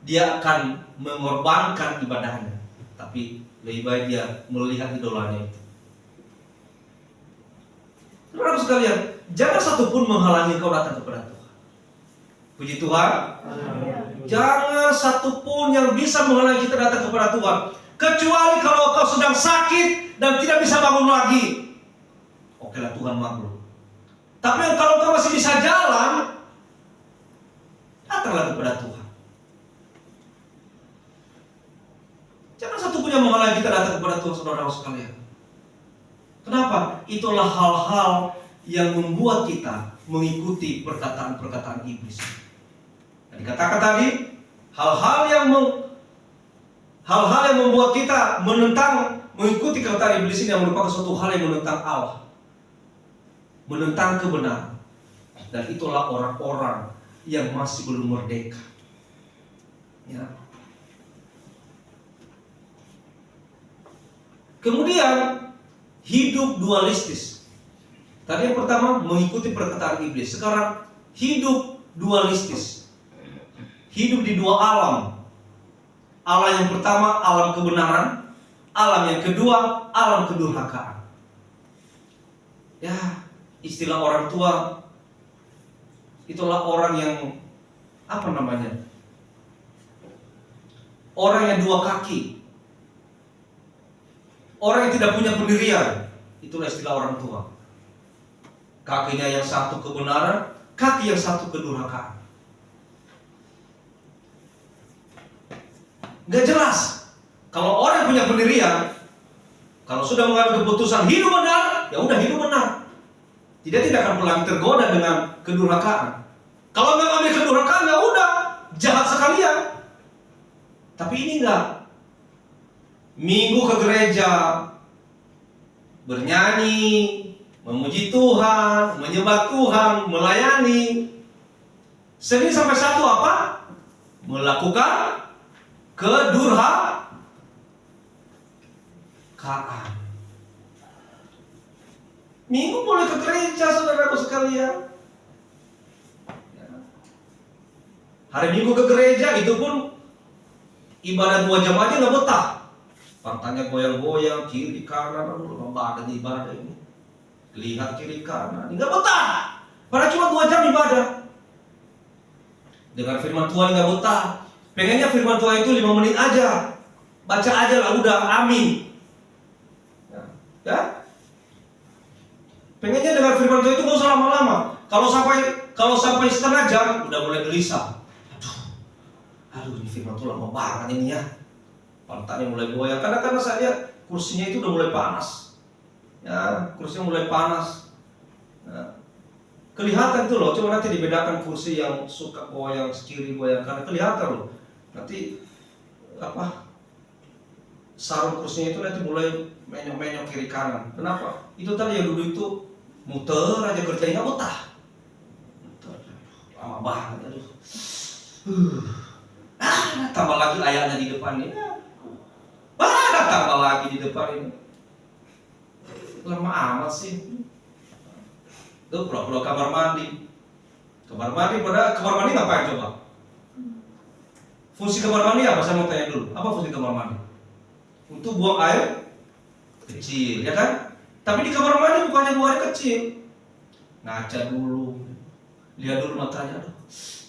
dia akan mengorbankan ibadahnya, tapi lebih baik dia melihat idolanya itu. Saudara sekalian, jangan satupun menghalangi kau datang kepada Tuhan. Puji Tuhan. Jangan satupun yang bisa menghalangi kita datang kepada Tuhan, kecuali kalau kau sedang sakit dan tidak bisa bangun lagi. Okelah, Tuhan maklum. Tapi kalau kau masih bisa jalan, datanglah kepada Tuhan. Jangan satupun yang menghalangi kita datang kepada Tuhan, saudara sekalian. Kenapa? Itulah hal-hal yang membuat kita mengikuti perkataan-perkataan iblis. Nah, dikatakan tadi, hal-hal yang membuat kita mengikuti perkataan iblis ini yang merupakan suatu hal yang menentang Allah, menentang kebenaran. Dan itulah orang-orang yang masih belum merdeka. Ya. Kemudian hidup dualistis. Tadi yang pertama mengikuti perkataan iblis. Sekarang hidup dualistis. Hidup di dua alam. Alam yang pertama alam kebenaran, alam yang kedua alam kedurhakaan. Ya, istilah orang tua, itulah orang yang orang yang dua kaki, orang yang tidak punya pendirian. Itulah istilah orang tua. Kakinya yang satu kebenaran, kaki yang satu kedurhakaan. Gak jelas. Kalau orang yang punya pendirian, kalau sudah mengambil keputusan hidup benar, ya udah hidup benar. Tidak akan lagi tergoda dengan kedurhakaan. Kalau nggak ambil kedurhakaan, ya udah jahat sekalian. Tapi ini enggak. Minggu ke gereja, bernyanyi, memuji Tuhan, menyembah Tuhan, melayani. Senin sampai Sabtu apa? Melakukan kedurhakaan. Minggu boleh ke gereja, saudaraku sekalian. Hari Minggu ke gereja itu pun ibadah 2 jam aja nggak betah. Pantangnya goyang-goyang kiri kanan, aduh badan ibadah ini. Lihat kiri kanan, nggak betah. Padahal cuma 2 jam ibadah. Dengar firman Tuhan nggak betah. Pengennya firman Tuhan itu 5 menit aja. Baca aja lah udah, amin. Ya? Pengennya dengar firman Tuhan itu nggak usah lama-lama. Kalau sampai setengah jam udah mulai gelisah. Aduh ini firman Tuhan lama banget ini ya. Pantatnya mulai goyang. Karena saya lihat kursinya itu udah mulai panas. Ya, kursinya mulai panas. Nah, kelihatan tuh loh. Coba nanti dibedakan kursi yang suka goyang, kiri goyang. Karena kelihatan loh. Nanti sarung kursinya itu nanti mulai menyok-menyok kiri kanan. Kenapa? Itu tadi yang dulu itu muter aja kerjanya nggak betah. Muter, lama banget aduh. Tambah lagi ayahnya di depan ini. Tambah lagi di depan ini. Lama amat sih. Itu pura-pura kamar mandi. Kamar mandi ngapain coba? Fungsi kamar mandi apa? Saya mau tanya dulu. Apa fungsi kamar mandi? Untuk buang air kecil, ya kan? Tapi di kamar mandi bukannya buang air kecil. Ngaca dulu. Lihat dulu matanya. Aduh,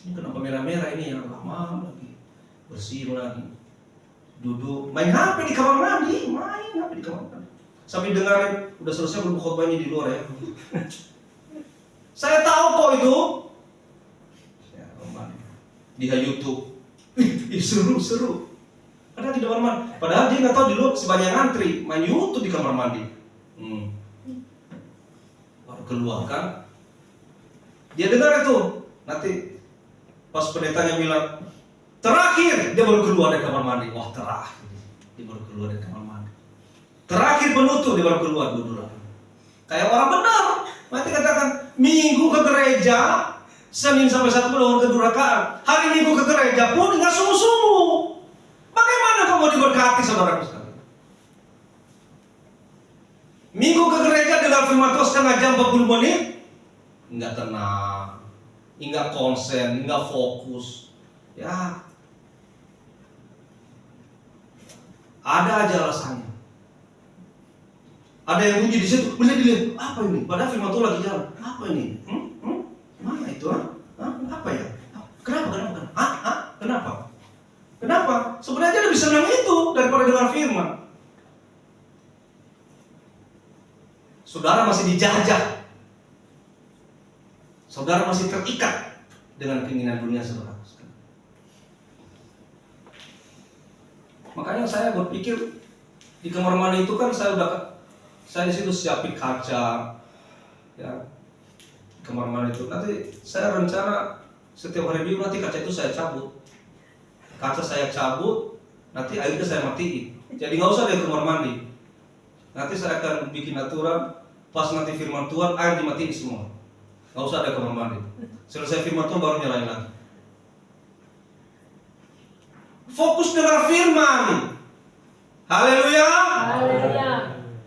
ini kenapa merah-merah ini yang lama lagi. Bersih lagi. Duduk, main HP di kamar mandi, sambil dengerin, udah selesai belum khotbahnya di luar ya. Saya tahu kok itu. Di YouTube. Seru. Ada di kamar mandi. Padahal dia nggak tahu di luar sebanyak ngantri main YouTube di kamar mandi. Baru keluar kan? Dia dengar itu. Nanti pas pendetanya bilang terakhir, dia baru keluar dari kamar mandi. Wah terakhir, dia baru keluar dari kamar mandi. Terakhir penutup, dia baru keluar dulu. Kayak orang benar. Nanti katakan Minggu ke gereja, Senin sampai Sabtu melawan kedurhakaan. Hari Minggu ke gereja pun nggak sungguh-sungguh. Bagaimana kamu diberkati, saudaraku sekalian? Minggu ke gereja dengan firman Tuhan setengah jam 40 menit, nggak tenang, nggak konsen, nggak fokus. Ya, Ada aja alasannya. Ada yang bunyi di situ, dilihat, apa ini? Padahal firman Tuhan lagi jalan. Apa ini? Mana itu? Apa ya? Kenapa? Kenapa? Sebenarnya lebih senang itu daripada dengar firman. Saudara masih dijajah. Saudara masih terikat dengan keinginan dunia saudara. Makanya saya berpikir di kamar mandi itu kan saya di situ siapin kaca, ya, kamar mandi itu. Nanti saya rencana setiap hari Minggu nanti kaca itu saya cabut, nanti airnya saya matiin. Jadi nggak usah di kamar mandi. Nanti saya akan bikin aturan, pas nanti firman Tuhan air dimatiin semua, nggak usah ada kamar mandi. Selesai firman Tuhan baru nyalain lagi. Fokus dengar firman. Haleluya.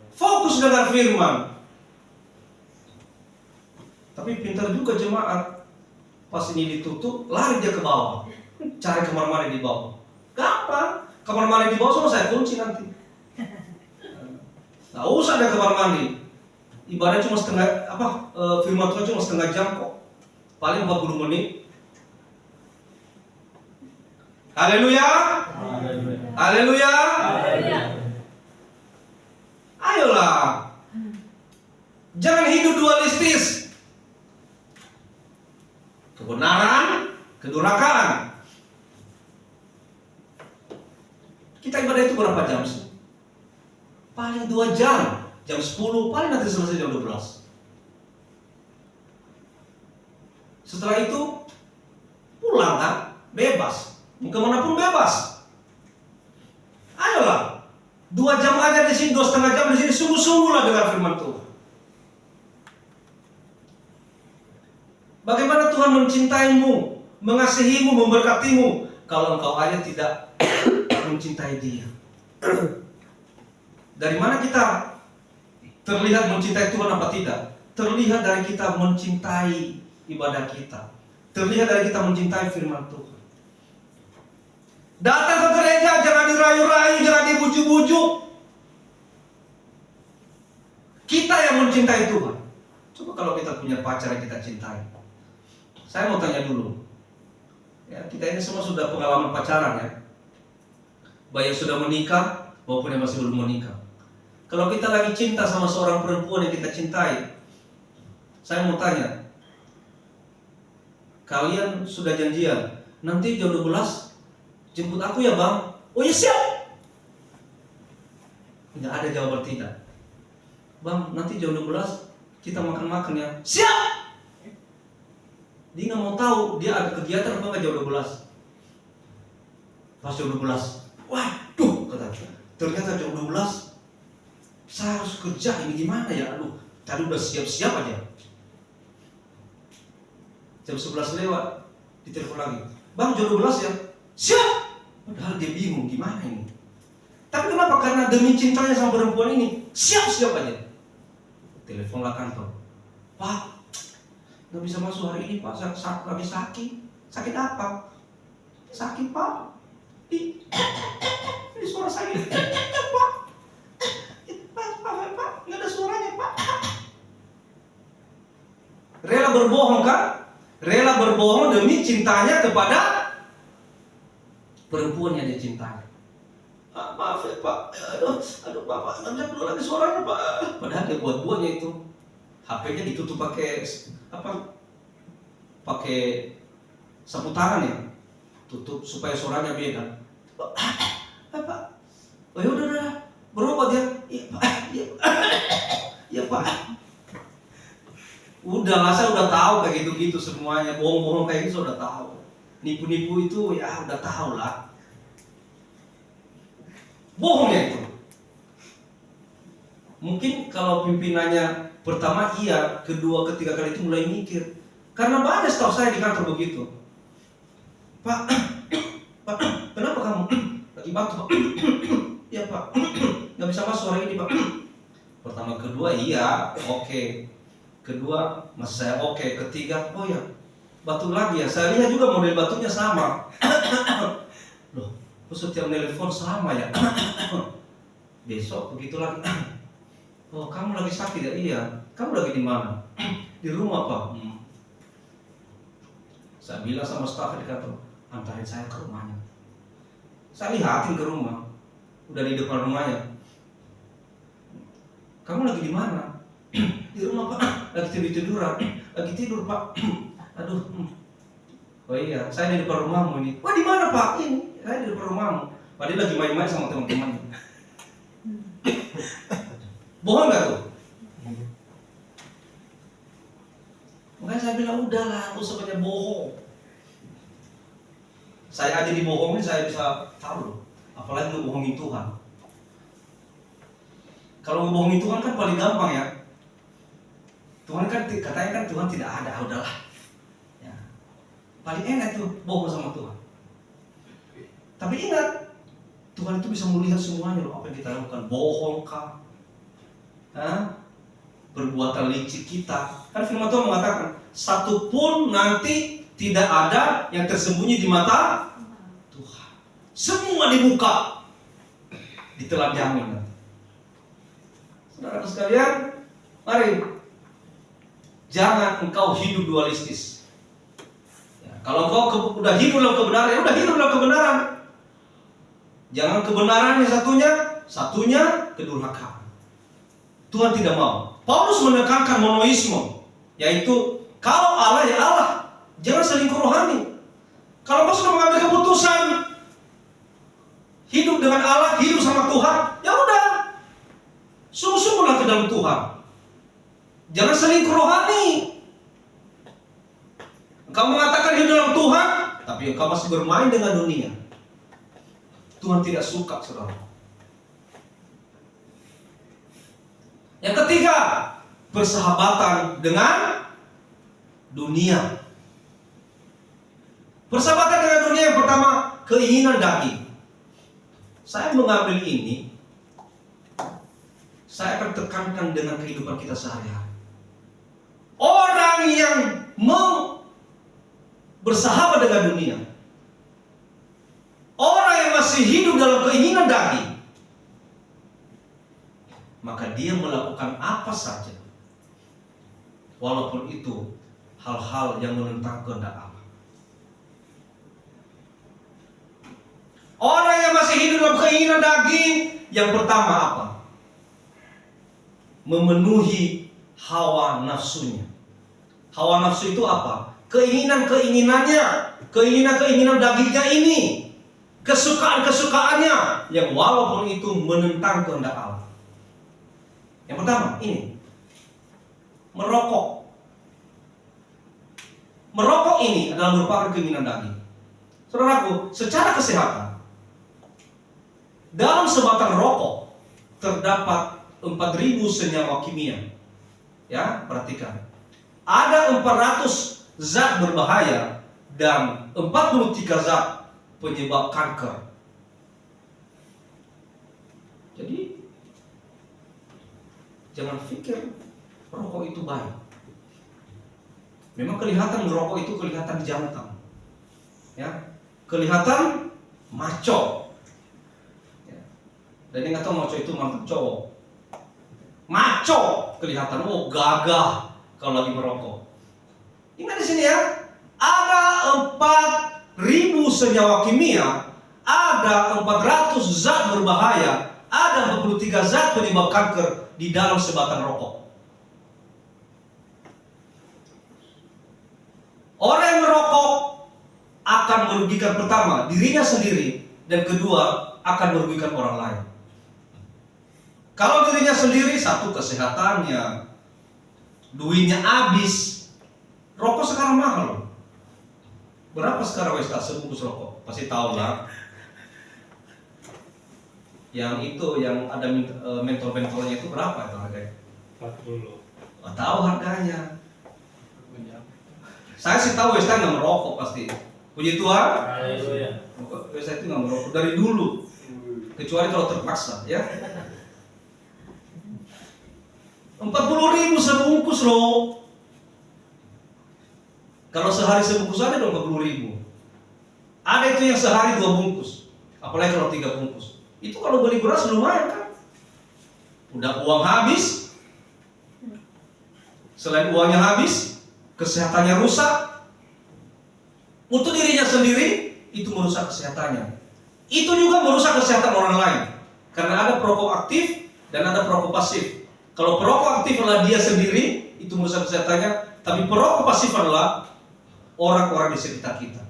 Fokus dengar firman. Tapi pintar juga jemaat. Pas ini ditutup, lari dia ke bawah. Cari kamar mandi di bawah. Gampang. Kamar mandi di bawah semua saya kunci nanti. Nggak usah ada kamar mandi. Ibadah cuma firman Tuhan cuma setengah jam kok. Paling 40 menit. Haleluya. Haleluya. Ayolah. Jangan hidup dualistis. Kebenaran, kedurhakaan. Kita ibadah itu berapa jam sih? Paling 2 jam. Jam 10, paling nanti selesai jam 12. Setelah itu pulang kan? Bebas. Mau kemanapun bebas. Ayolah. 2 jam aja di sini, 2,5 jam di sini, sungguh-sungguhlah dengar firman Tuhan. Bagaimana Tuhan mencintaimu, mengasihimu, memberkatimu, kalau engkau aja tidak mencintai Dia. Dari mana kita terlihat mencintai Tuhan apa tidak? Terlihat dari kita mencintai ibadah kita. Terlihat dari kita mencintai firman Tuhan. Datang ke gereja jangan dirayu-rayu, jangan dibujuk-bujuk. Kita yang mencintai Tuhan. Coba kalau kita punya pacar yang kita cintai. Saya mau tanya dulu. Ya, kita ini semua sudah pengalaman pacaran ya. Baik yang sudah menikah maupun yang masih belum menikah. Kalau kita lagi cinta sama seorang perempuan yang kita cintai, saya mau tanya, kalian sudah janjian, nanti jam 12 jemput aku ya bang? Oh ya siap. Tidak ada jawaban tidak. Bang, nanti jam 12 kita makan-makan ya. Siap. Dia nggak mau tahu dia ada kegiatan apa nggak jam 12. Pas jam 12, waduh kata, ternyata jam 12 saya harus kerja, ini gimana ya? Aduh, tadi udah siap-siap aja. Jam 11 lewat, ditelepon lagi. Bang, jam 12 ya? Siap! Padahal dia bingung, gimana ini? Tapi kenapa? Karena demi cintanya sama perempuan ini, siap-siap aja. Teleponlah kantor. Pak, nggak bisa masuk hari ini Pak, saya lagi sakit. Sakit apa? Sakit Pak. Ini suara saya. Pak. Pak, nggak ada suaranya Pak. Rela berbohong kan? Rela berbohong demi cintanya kepada perempuan yang dia cintai. Maaf ya Pak, aduh Bapak nggak bisa keluar lagi suaranya Pak. Padahal dia buat-buatnya itu. HP-nya ditutup pakai pakai sapu tangan ya, tutup supaya suaranya beda. Pak, oh ya udah berobat ya. Iya Pak, iya Pak. Udahlah, saya udah tahu kayak gitu-gitu semuanya, bohong-bohong kayak gitu sudah tahu. Nipu-nipu itu ya udah tahu lah. Bohongnya itu. Mungkin kalau pimpinannya pertama iya, kedua, ketiga kali itu mulai mikir. Karena banyak staff saya di kantor begitu. Pak, kenapa kamu lagi batuk Pak? Iya Pak, nggak bisa masuk hari ini Pak. Pertama, kedua iya, oke. Kedua masih saya oke. Ketiga, oh ya batuk lagi ya. Saya lihat juga model batuknya sama. Loh, setiap nelpon sama ya. Besok begitu lagi. Oh, kamu lagi sakit ya? Iya. Kamu lagi di mana? Di rumah, Pak. Saya bilang sama staf di kantor, antarin saya ke rumahnya. Saya lihatin ke rumah, udah di depan rumahnya. Kamu lagi di mana? Di rumah, Pak. Lagi tiduran. Lagi tidur, Pak. Aduh. Oh iya, saya di depan rumahmu ini. Wah, di mana, Pak? Ini, saya di depan rumahmu. Padahal lagi main-main sama teman-temannya. Bohong nggak tuh? Makanya saya bilang udahlah, nggak usah banyak bohong. Saya aja dibohongin, saya bisa tahu loh. Apalagi ngebohongin Tuhan. Kalau ngebohongin Tuhan kan paling gampang ya. Tuhan kan katanya kan Tuhan tidak ada, udahlah. Ya. Paling enak tuh bohong sama Tuhan. Tapi ingat, Tuhan itu bisa melihat semuanya loh, apa yang kita lakukan. Bohong kah? Perbuatan licik kita. Kan firman Tuhan mengatakan, satupun nanti tidak ada yang tersembunyi di mata Tuhan. Semua dibuka, ditelan jamin nanti. Saudara sekalian, mari jangan engkau hidup dualistis. Ya, kalau engkau udah hidup dalam kebenaran, ya udah hidup dalam kebenaran. Jangan kebenaran yang satunya kedurhakaan. Tuhan tidak mau. Paulus menekankan monoisme, yaitu kalau Allah ya Allah, jangan selingkuh rohani. Kalau kau sudah mengambil keputusan hidup dengan Allah, hidup sama Tuhan, ya udah, sungguh-sungguhlah ke dalam Tuhan. Jangan selingkuh rohani. Engkau mengatakan hidup dalam Tuhan, tapi engkau masih bermain dengan dunia. Tuhan tidak suka, saudara. Yang ketiga, persahabatan dengan dunia. Persahabatan dengan dunia yang pertama, keinginan daging. Saya mengambil ini, saya akan tekankan dengan kehidupan kita sehari-hari. Orang yang bersahabat dengan dunia, orang yang masih hidup dalam keinginan daging, maka dia melakukan apa saja, walaupun itu hal-hal yang menentang kehendak Allah. Orang yang masih hidup dalam keinginan daging, yang pertama apa? Memenuhi hawa nafsunya. Hawa nafsu itu apa? Keinginan-keinginannya, keinginan-keinginan dagingnya ini, kesukaan-kesukaannya, yang walaupun itu menentang kehendak Allah. Yang pertama, ini merokok. Merokok ini adalah merupakan keinginan daging. Saudaraku, secara kesehatan, dalam sebatang rokok terdapat 4.000 senyawa kimia. Ya, perhatikan. Ada 400 zat berbahaya dan 43 zat penyebab kanker. Jadi jangan pikir rokok itu baik. Memang kelihatan merokok itu kelihatan jantan, ya, kelihatan maco. Ya. Dan yang tahu maco itu mantap cowok. Maco kelihatan, oh gagah kalau lagi merokok. Ingat di sini ya, ada 4.000 senyawa kimia, ada 400 zat berbahaya, ada 43 zat penyebab kanker di dalam sebatang rokok. Orang yang merokok akan merugikan pertama dirinya sendiri, dan kedua akan merugikan orang lain. Kalau dirinya sendiri, satu, kesehatannya, duitnya habis. Rokok sekarang mahal loh. Berapa sekarang Westa sebungkus rokok? Pasti tahu lah. Yang itu yang ada mentol-mentolnya itu berapa itu harganya? 40. Nggak tahu harganya. Saya sih tahu Westa nggak merokok pasti. Puji Tuhan. Haleluya. Westa itu nggak merokok dari dulu. Kecuali kalau terpaksa, ya. 40.000 sebungkus loh. Kalau sehari sebungkus ada dong 40.000. Ada itu yang sehari 2 bungkus. Apalagi kalau 3 bungkus. Itu kalau beli beras lumayan kan? Udah uang habis. Selain uangnya habis, kesehatannya rusak. Untuk dirinya sendiri, itu merusak kesehatannya. Itu juga merusak kesehatan orang lain. Karena ada perokok aktif dan ada perokok pasif. Kalau perokok aktif adalah dia sendiri, itu merusak kesehatannya. Tapi perokok pasif adalah orang-orang di sekitar kita.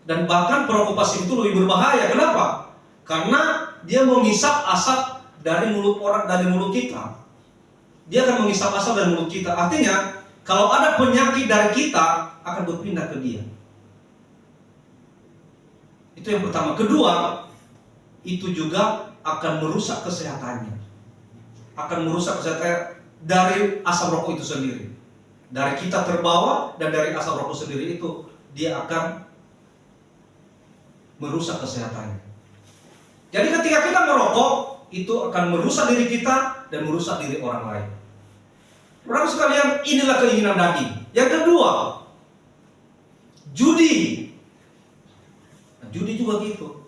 Dan bahkan perokok pasif itu lebih berbahaya. Kenapa? Karena dia menghisap asap dari mulut orang, dari mulut kita. Dia akan menghisap asap dari mulut kita. Artinya, kalau ada penyakit dari kita, akan berpindah ke dia. Itu yang pertama. Kedua, itu juga akan merusak kesehatannya. Akan merusak kesehatannya dari asap rokok itu sendiri. Dari kita terbawa dan dari asap rokok sendiri itu, dia akan merusak kesehatannya. Jadi ketika kita merokok, itu akan merusak diri kita dan merusak diri orang lain. Orang sekalian, inilah keinginan daging. Yang kedua, judi. Judi juga gitu.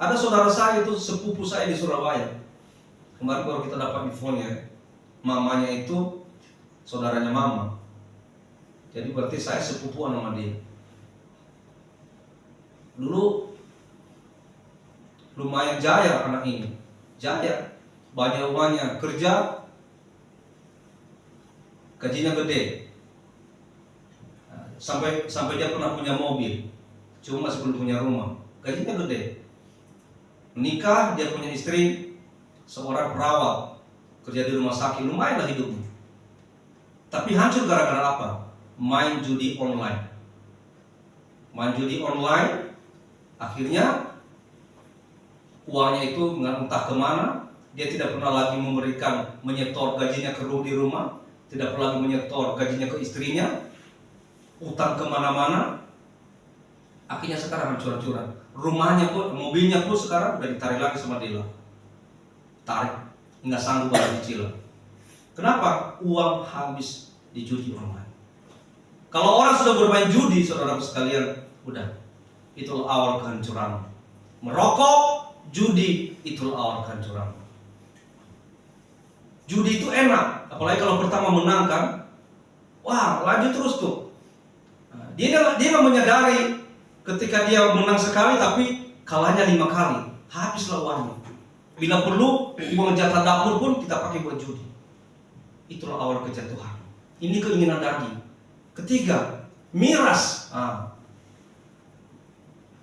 Ada saudara saya itu, sepupu saya di Surabaya. Kemarin baru kita dapat infonya, mamanya itu saudaranya mama. Jadi berarti saya sepupuan sama dia. Dulu lumayan jaya anak ini. Jaya, banyak uangnya, kerja, gajinya gede. Sampai dia pernah punya mobil. Cuma masih belum punya rumah. Gajinya gede. Menikah, dia punya istri, seorang perawat, kerja di rumah sakit, lumayan lah hidupnya. Tapi hancur gara-gara apa? Main judi online. Main judi online, akhirnya uangnya itu entah kemana. Dia tidak pernah lagi menyetor gajinya ke di rumah, tidak pernah lagi menyetor gajinya ke istrinya, utang kemana-mana. Akhirnya sekarang hancur-hancuran. Rumahnya pun, mobilnya pun sekarang udah ditarik lagi sama dealer. Tarik, nggak sanggup bayar cicilan. Kenapa? Uang habis di judi online. Kalau orang sudah bermain judi, saudara sekalian, udah, itulah awal kehancuran. Merokok, judi, itulah awal kehancuran. Judi itu enak, apalagi kalau pertama menang kan, wah lanjut terus tuh. Dia nggak menyadari ketika dia menang sekali tapi kalahnya 5 kali, habislah uangnya. Bila perlu uang jatah dapur pun kita pakai buat judi. Itulah awal kejatuhan. Ini keinginan daging. Ketiga, miras.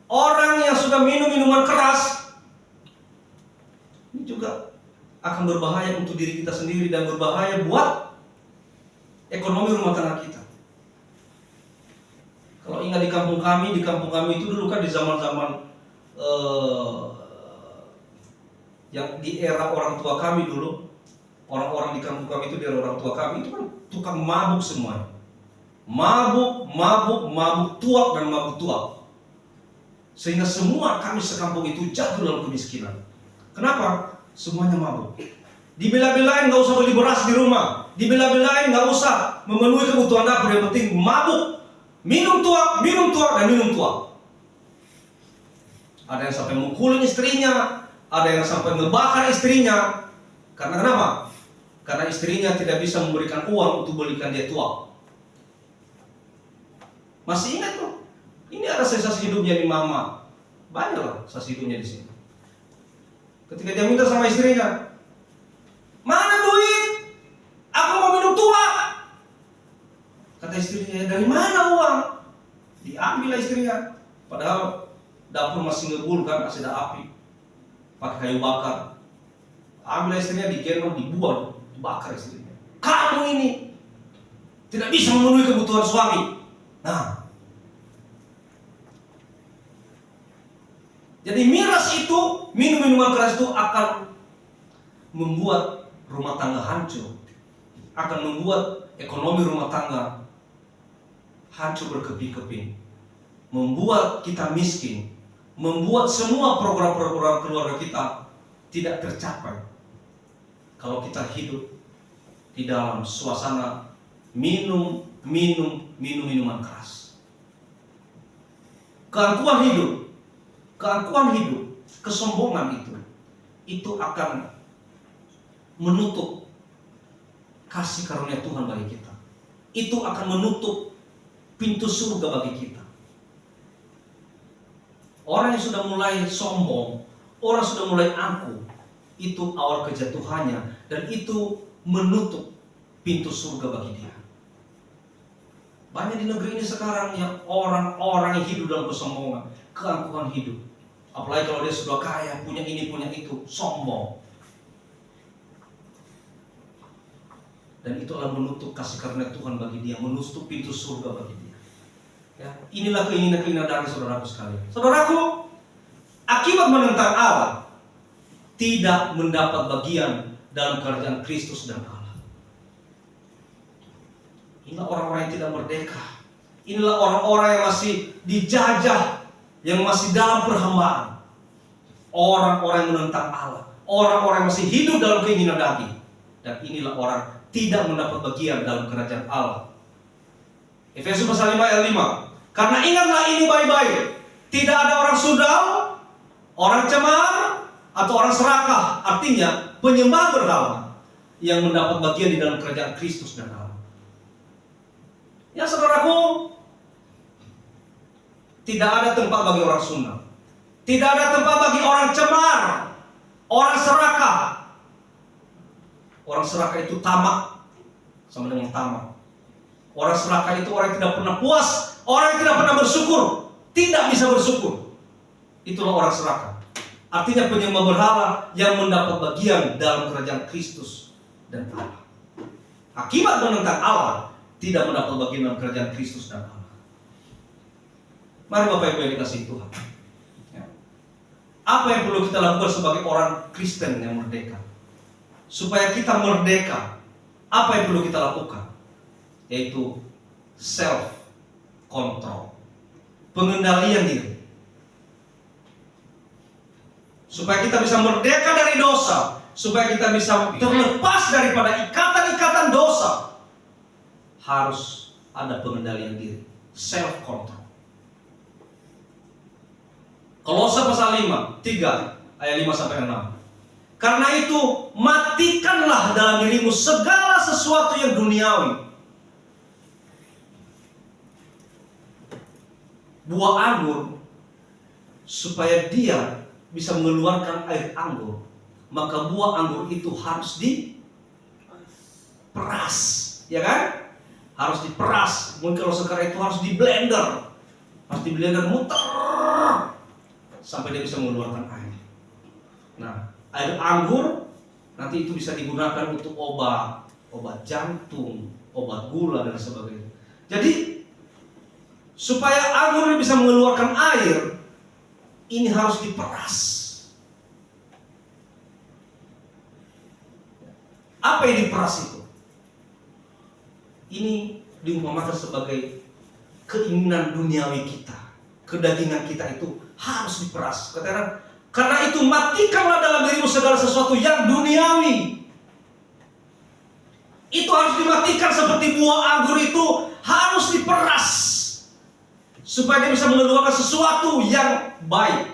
Orang yang sudah minum minuman keras, ini juga akan berbahaya untuk diri kita sendiri dan berbahaya buat ekonomi rumah tangga kita. Kalau ingat di kampung kami itu dulu kan di zaman-zaman yang di era orang tua kami dulu, orang-orang di kampung kami itu, di era orang tua kami itu kan tukang mabuk semua. Mabuk, tuak dan mabuk tuak. Sehingga semua kami sekampung itu jatuh dalam kemiskinan. Kenapa? Semuanya mabuk. Dibela-belain nggak usah beli beras di rumah, dibela-belain nggak usah memenuhi kebutuhan dapur, yang penting mabuk. Minum tuak, dan minum tuak. Ada yang sampai mukulin istrinya, ada yang sampai ngebakar istrinya. Karena kenapa? Karena istrinya tidak bisa memberikan uang untuk belikan dia tuak. Masih ingat tuh? Ini ada sensasi hidupnya di mama. Banyak lah sensasi hidupnya di sini. Ketika dia minta sama istrinya, mana duit? Aku mau minum tuak. Kata istrinya, dari mana uang? Diambil istrinya. Padahal dapur masih ngebul kan, masih ada api. Pakai kayu bakar. Ambil istrinya, digendong, dibuang, dibakar istrinya. Kamu ini tidak bisa memenuhi kebutuhan suami. Nah, jadi miras itu, minuman keras itu akan membuat rumah tangga hancur, akan membuat ekonomi rumah tangga hancur berkeping-keping, membuat kita miskin, membuat semua program-program keluarga kita tidak tercapai. Kalau kita hidup di dalam suasana minum minuman keras. Keangkuhan hidup keangkuhan hidup, kesombongan itu akan menutup kasih karunia Tuhan bagi kita. Itu akan menutup pintu surga bagi kita. Orang yang sudah mulai sombong, orang sudah mulai angkuh, itu awal kejatuhannya, dan itu menutup pintu surga bagi dia. Banyak di negeri ini sekarang yang orang-orang yang hidup dalam kesombongan, keangkuhan hidup. Apalagi kalau dia sudah kaya, punya ini, punya itu, sombong. Dan itulah menutup kasih karunia Tuhan bagi dia, menutup pintu surga bagi dia. Ya, inilah keinginan-keinginan dari saudaraku sekalian. Saudaraku, akibat menentang Allah, tidak mendapat bagian dalam kerajaan Kristus dan Allah. Inilah orang-orang yang tidak merdeka. Inilah orang-orang yang masih dijajah, yang masih dalam perhambaan. Orang-orang yang menentang Allah, orang-orang yang masih hidup dalam keinginan daging. Dan inilah orang tidak mendapat bagian dalam kerajaan Allah. Efesus pasal 5 ayat 5. Karena ingatlah ini baik-baik, tidak ada orang sundal, orang cemar, atau orang serakah, artinya penyembah berhala, yang mendapat bagian di dalam kerajaan Kristus dan Allah. Ya saudaraku, tidak ada tempat bagi orang sundal, tidak ada tempat bagi orang cemar, orang serakah. Orang serakah itu tamak, sama dengan tamak. Orang serakah itu orang yang tidak pernah puas, orang yang tidak pernah bersyukur, tidak bisa bersyukur. Itulah orang serakah. Artinya penyembah berhala yang mendapat bagian dalam kerajaan Kristus dan Allah. Akibat menentang Allah, tidak mendapat bagian dalam kerajaan Kristus dan Allah. Mari Bapak Ibu yang dikasihi Tuhan. Apa yang perlu kita lakukan sebagai orang Kristen yang merdeka? Supaya kita merdeka, apa yang perlu kita lakukan? Yaitu self control, pengendalian diri. Supaya kita bisa merdeka dari dosa, supaya kita bisa terlepas daripada ikatan-ikatan dosa, harus ada pengendalian diri, self control. Kolose pasal 5, 3 ayat 5 sampai 6. Karena itu matikanlah dalam dirimu segala sesuatu yang duniawi. Buah anggur, supaya dia bisa mengeluarkan air anggur, maka buah anggur itu harus diperas, ya kan? Harus diperas. Mungkin kalau sekarang itu harus di blender, muter sampai dia bisa mengeluarkan air. Nah, air anggur nanti itu bisa digunakan untuk obat jantung, obat gula dan sebagainya. Jadi supaya anggur ini bisa mengeluarkan air, ini harus diperas. Apa yang diperas itu? Ini diumpamakan sebagai keinginan duniawi kita, kedagingan kita itu harus diperas. Katakan, karena itu matikanlah dalam dirimu segala sesuatu yang duniawi. Itu harus dimatikan seperti buah anggur itu harus diperas, supaya dia bisa mengeluarkan sesuatu yang baik.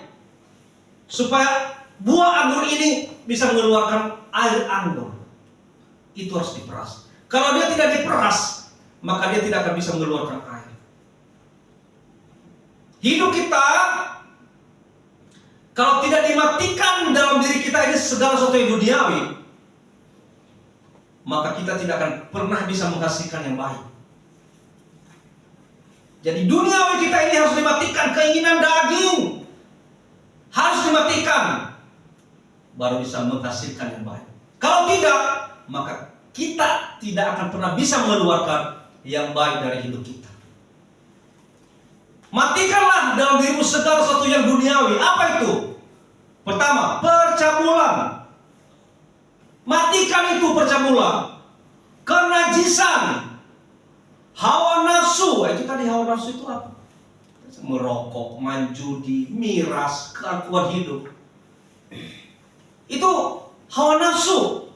Supaya buah anggur ini bisa mengeluarkan air anggur, itu harus diperas. Kalau dia tidak diperas, maka dia tidak akan bisa mengeluarkan air. Hidup kita, kalau tidak dimatikan dalam diri kita ini segala sesuatu yang duniawi, maka kita tidak akan pernah bisa menghasilkan yang baik. Jadi duniawi kita ini harus dimatikan, keinginan daging harus dimatikan, baru bisa menghasilkan yang baik. Kalau tidak, maka kita tidak akan pernah bisa mengeluarkan yang baik dari hidup kita. Matikanlah dalam dirimu segala sesuatu yang duniawi. Apa itu? Pertama, percabulan. Matikan itu percabulan, kenajisan, hawa nafsu. Itu tadi hawa nafsu itu apa? Merokok, main judi, miras, keangkuhan hidup. Itu hawa nafsu.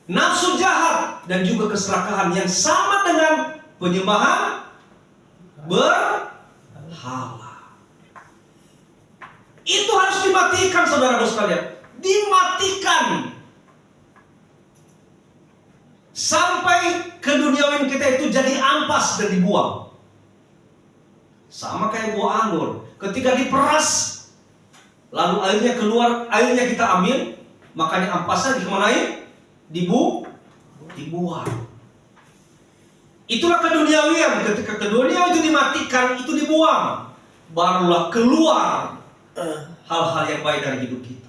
Nafsu jahat dan juga keserakahan yang sama dengan penyembahan berhala. Itu harus dimatikan, saudara-saudara sekalian. Dimatikan. Sampai keduniawian kita itu jadi ampas dan dibuang. Sama kayak buah anggur. Ketika diperas, lalu airnya keluar, airnya kita ambil, makanya ampasnya dikemanain? Dibuang. Itulah keduniawian. Ketika keduniawian itu dimatikan, itu dibuang, barulah keluar hal-hal yang baik dari hidup kita.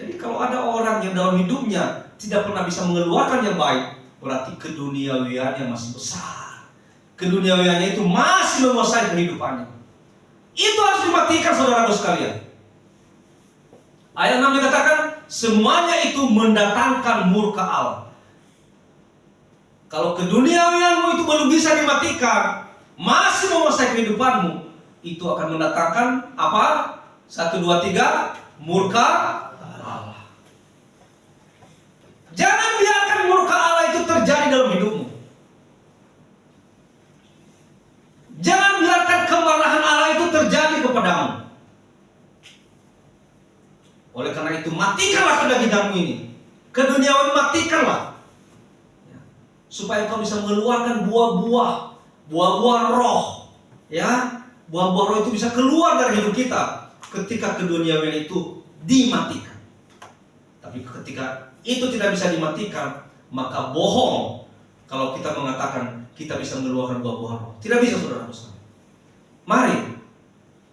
Jadi kalau ada orang yang dalam hidupnya tidak pernah bisa mengeluarkan yang baik, berarti keduniawiannya masih besar. Keduniawiannya itu masih menguasai kehidupannya. Itu harus dimatikan, saudara-saudara sekalian. Ayat 6 dikatakan, semuanya itu mendatangkan murka Allah. Kalau keduniawianmu itu belum bisa dimatikan, masih menguasai kehidupanmu, itu akan mendatangkan apa? 1, 2, 3, murka Allah. Jangan biarkan murka Allah itu terjadi dalam hidupmu. Jangan biarkan kemarahan Allah itu terjadi kepadamu. Oleh karena itu, matikanlah kedaginganmu ini. Keduniawian matikanlah. Supaya kau bisa mengeluarkan buah-buah roh. Ya, buah-buah roh itu bisa keluar dari hidup kita ketika keduniawian itu dimatikan. Tapi ketika itu tidak bisa dimatikan, maka bohong kalau kita mengatakan kita bisa mengeluarkan buah-buah roh. Tidak bisa, saudara-saudara. Mari,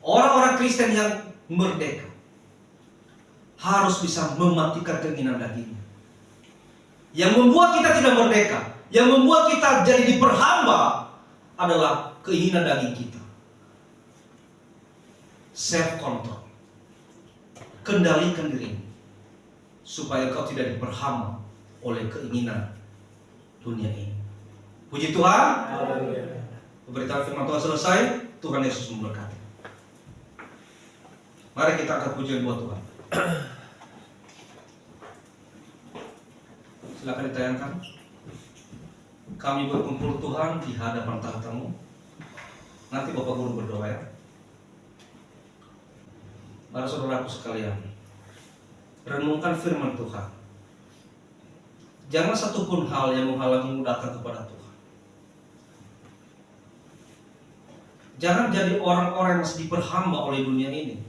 orang-orang Kristen yang merdeka harus bisa mematikan keinginan dagingnya. Yang membuat kita tidak merdeka, yang membuat kita jadi diperhamba adalah keinginan daging kita. Self control. Kendalikan dirimu supaya kau tidak diperhamba oleh keinginan dunia ini. Puji Tuhan. Pemberitaan firman Tuhan selesai. Tuhan Yesus memberkati. Mari kita angkat pujian buat Tuhan. Silakan ditayangkan. Kami berkumpul Tuhan di hadapan tahta-Mu. Nanti Bapak Guru berdoa ya. Para saudaraku sekalian, renungkan firman Tuhan. Jangan satupun hal yang menghalangimu datang kepada Tuhan. Jangan jadi orang-orang yang masih diperhamba oleh dunia ini.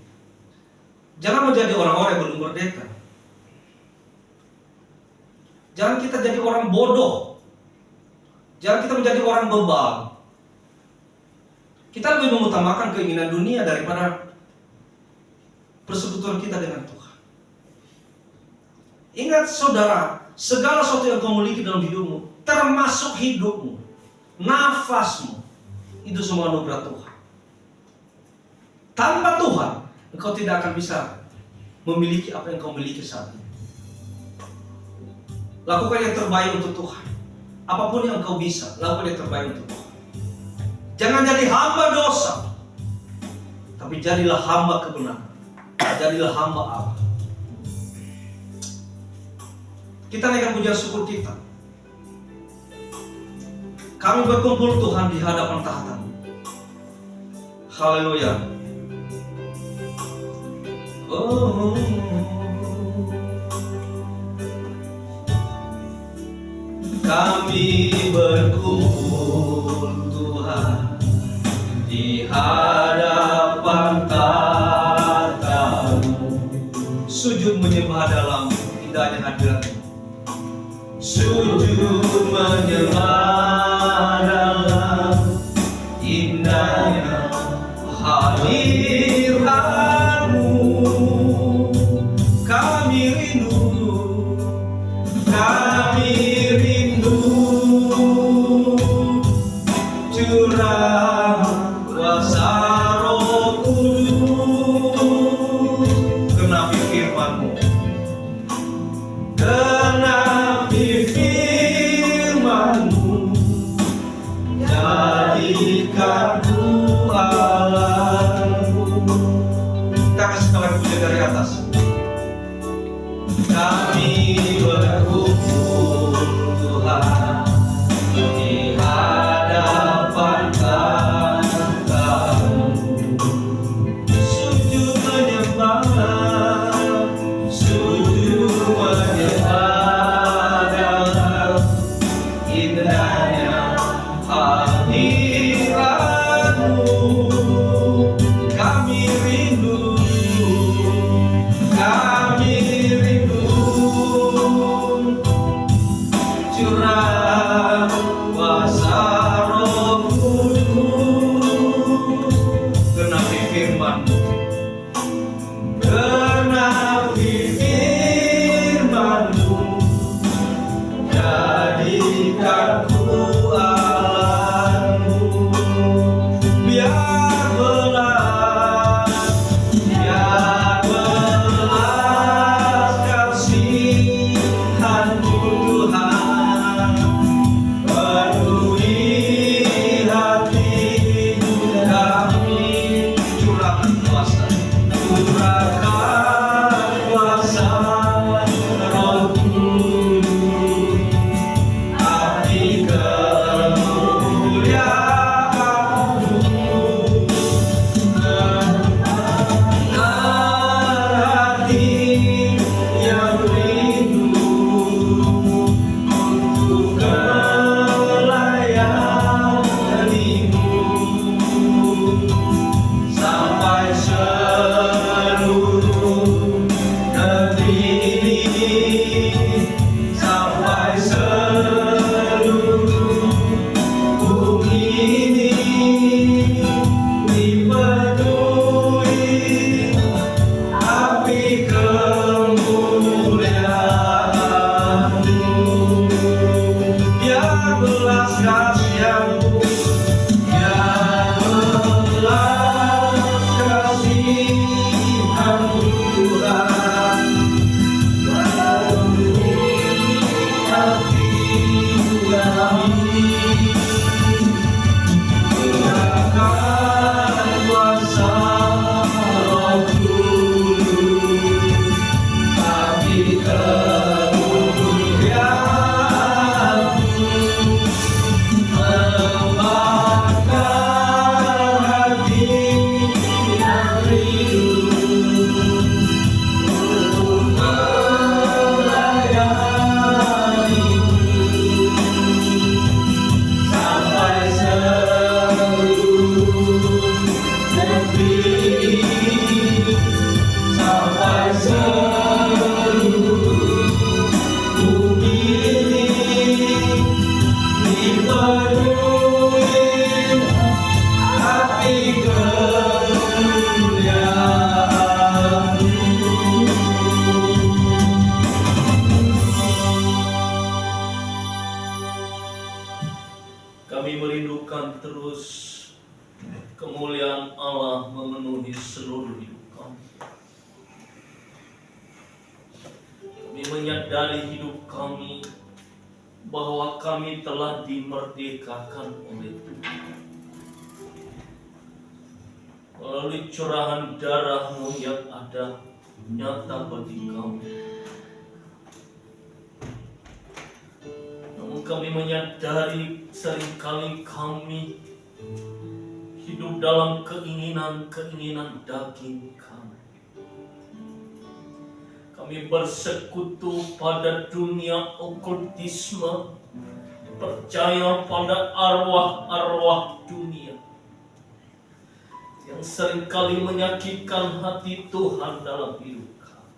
Jangan menjadi orang-orang yang belum merdeka. Jangan kita jadi orang bodoh. Jangan kita menjadi orang bebal. Kita lebih mengutamakan keinginan dunia daripada persekutuan kita dengan Tuhan. Ingat saudara, segala sesuatu yang kau miliki dalam hidupmu, termasuk hidupmu, nafasmu, itu semua anugerah Tuhan. Tanpa Tuhan, engkau tidak akan bisa memiliki apa yang kau miliki saat ini. Lakukan yang terbaik untuk Tuhan. Apapun yang engkau bisa, lakukan yang terbaik untuk Tuhan. Jangan jadi hamba dosa, tapi jadilah hamba kebenaran. Jadilah hamba Allah. Kita naikkan pujian syukur kita. Kami berkumpul Tuhan di hadapan tahta-Mu. Haleluya. Oh. Kami berkumpul Tuhan di hadapan tahta-Mu. Sujud menyembah dalam indahnya hadirat-Mu. Sujud menyembah dalam indahnya hadirat-Mu. Kami rindu curah kuasa Roh Kudus. Genapi firman-Mu, genapi firman-Mu, jadikan ku Allah-Mu. Kita kasih kalian puji dari atas. Kami berkumpul Tuhan di hadapan tahta-Mu. menyadari hidup kami bahwa kami telah dimerdekakan oleh Tuhan melalui curahan darah-Mu yang ada nyata bagi kami. Namun kami menyadari seringkali kami hidup dalam keinginan-keinginan daging kami. Kami bersekutu pada dunia okultisme, percaya pada arwah-arwah dunia yang seringkali menyakitkan hati Tuhan dalam hidup kami.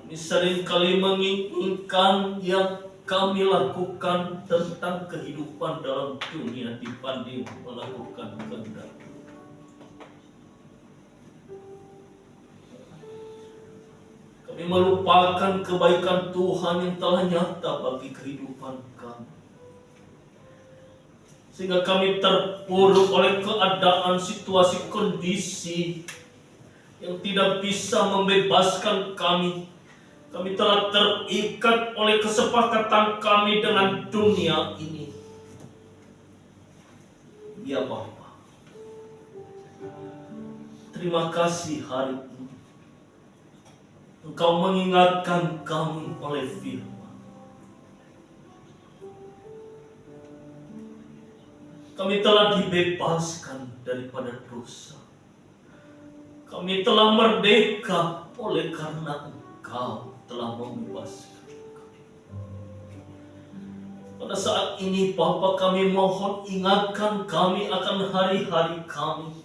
Kami seringkali menginginkan yang kami lakukan tentang kehidupan dalam dunia dibanding melakukan kehendak. Kami melupakan kebaikan Tuhan yang telah nyata bagi kehidupan kami. Sehingga kami terpuruk oleh keadaan, situasi, kondisi yang tidak bisa membebaskan kami. Kami telah terikat oleh kesepakatan kami dengan dunia ini. Ya Bapa, terima kasih hari ini Engkau mengingatkan kami oleh firman. Kami telah dibebaskan daripada dosa. Kami telah merdeka oleh karena Engkau telah membebaskan kami. Pada saat ini Bapa, kami mohon ingatkan kami akan hari-hari kami.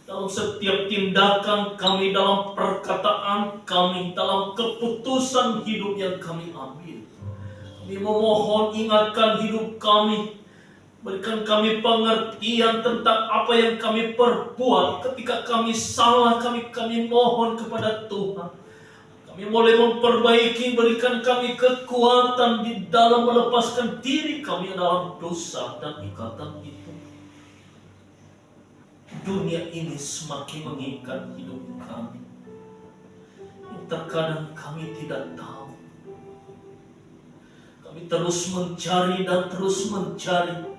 Dalam setiap tindakan kami, dalam perkataan kami, dalam keputusan hidup yang kami ambil. Kami memohon ingatkan hidup kami. Berikan kami pengertian tentang apa yang kami perbuat. Ketika kami salah, kami mohon kepada Tuhan. Kami boleh memperbaiki, berikan kami kekuatan di dalam melepaskan diri kami dalam dosa dan ikatan itu. Dunia ini semakin mengikat hidup kami. Terkadang kami tidak tahu. Kami terus mencari dan terus mencari.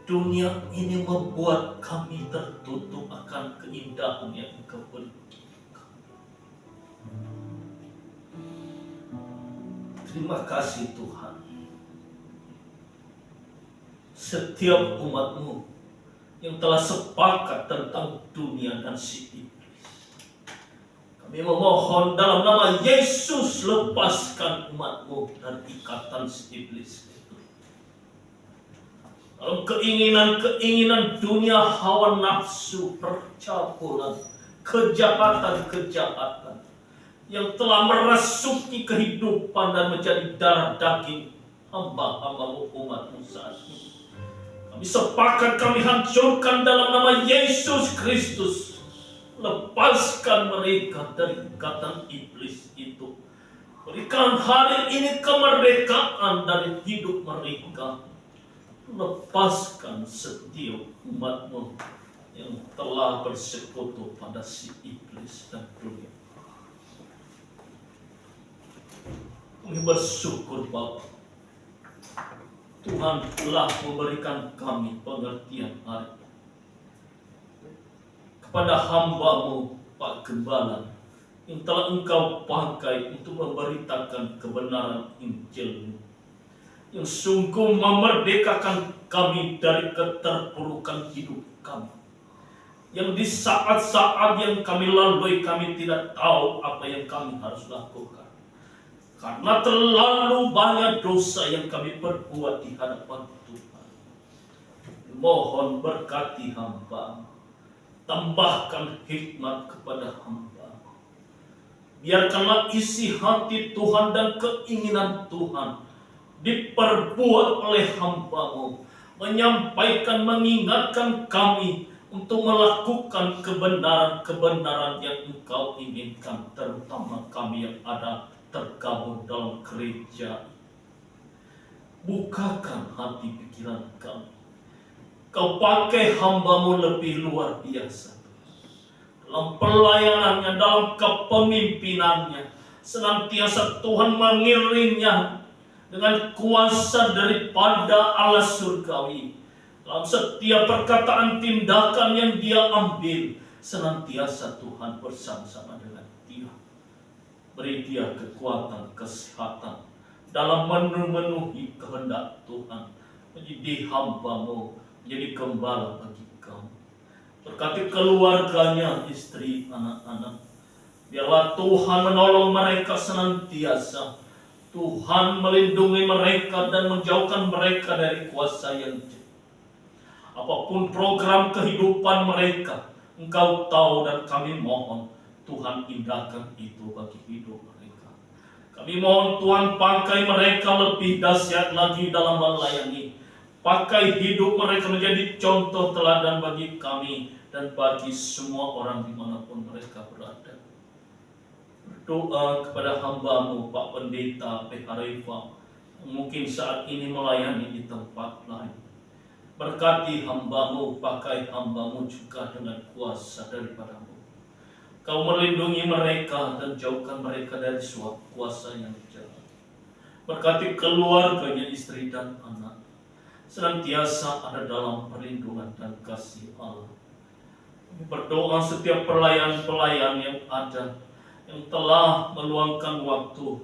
Dunia ini membuat kami tertutup akan keindahan yang Engkau berikan. Terima kasih Tuhan. Setiap umat-Mu yang telah sepakat tentang dunia dan si iblis, kami memohon dalam nama Yesus, lepaskan umat-Mu dari ikatan si iblis itu. Dalam keinginan-keinginan dunia, hawa nafsu, percabulan, kejahatan-kejahatan yang telah merasuki kehidupan dan menjadi darah daging hamba-hamba-Mu, umat-Mu saat ini. Kami sepakat, kami hancurkan dalam nama Yesus Kristus. Lepaskan mereka dari ikatan iblis itu. Berikan hari ini kemerdekaan dari hidup mereka. Lepaskan setiap umat-Mu yang telah bersekutu pada si iblis dan dunia. Kami bersyukur Bapa, Tuhan telah memberikan kami pengertian hari ini. Kepada hamba-Mu Pak Gembala yang telah Engkau pakai untuk memberitakan kebenaran Injil-Mu, yang sungguh memerdekakan kami dari keterpurukan hidup kami, yang di saat-saat yang kami lalui kami tidak tahu apa yang kami harus lakukan. Karena terlalu banyak dosa yang kami perbuat di hadapan Tuhan. Mohon berkati hamba, tambahkan hikmat kepada hamba. Biarkanlah isi hati Tuhan dan keinginan Tuhan diperbuat oleh hamba-Mu, menyampaikan, mengingatkan kami untuk melakukan kebenaran-kebenaran yang Engkau inginkan, terutama kami yang ada tergabung dalam gereja. Bukakan hati pikiran kami. Kau pakai hamba-Mu lebih luar biasa dalam pelayanannya, dalam kepemimpinannya. Senantiasa Tuhan mengiringnya dengan kuasa daripada Allah surgawi. Dalam setiap perkataan tindakan yang dia ambil, senantiasa Tuhan bersama-sama dengan dia. Beri dia kekuatan, kesehatan dalam memenuhi kehendak Tuhan. Menjadi hamba-Mu, menjadi gembala bagi Kamu. Berkati keluarganya, istri, anak-anak. Biarlah Tuhan menolong mereka senantiasa. Tuhan melindungi mereka dan menjauhkan mereka dari kuasa yang jahat. Apapun program kehidupan mereka, Engkau tahu dan kami mohon Tuhan indahkan itu bagi hidup mereka. Kami mohon Tuhan pakai mereka lebih dahsyat lagi dalam melayani. Pakai hidup mereka menjadi contoh teladan bagi kami dan bagi semua orang dimanapun mereka berada. Berdoa kepada hamba-Mu Pak Pendeta PH Reva, mungkin saat ini melayani di tempat lain. Berkati hamba-Mu, pakai hamba-Mu juga dengan kuasa daripada-Mu. Kau melindungi mereka dan jauhkan mereka dari suatu kuasa yang jahat. Berkati keluarganya, istri dan anak, senantiasa ada dalam perlindungan dan kasih Allah. Berdoa setiap pelayan-pelayan yang ada, yang telah meluangkan waktu,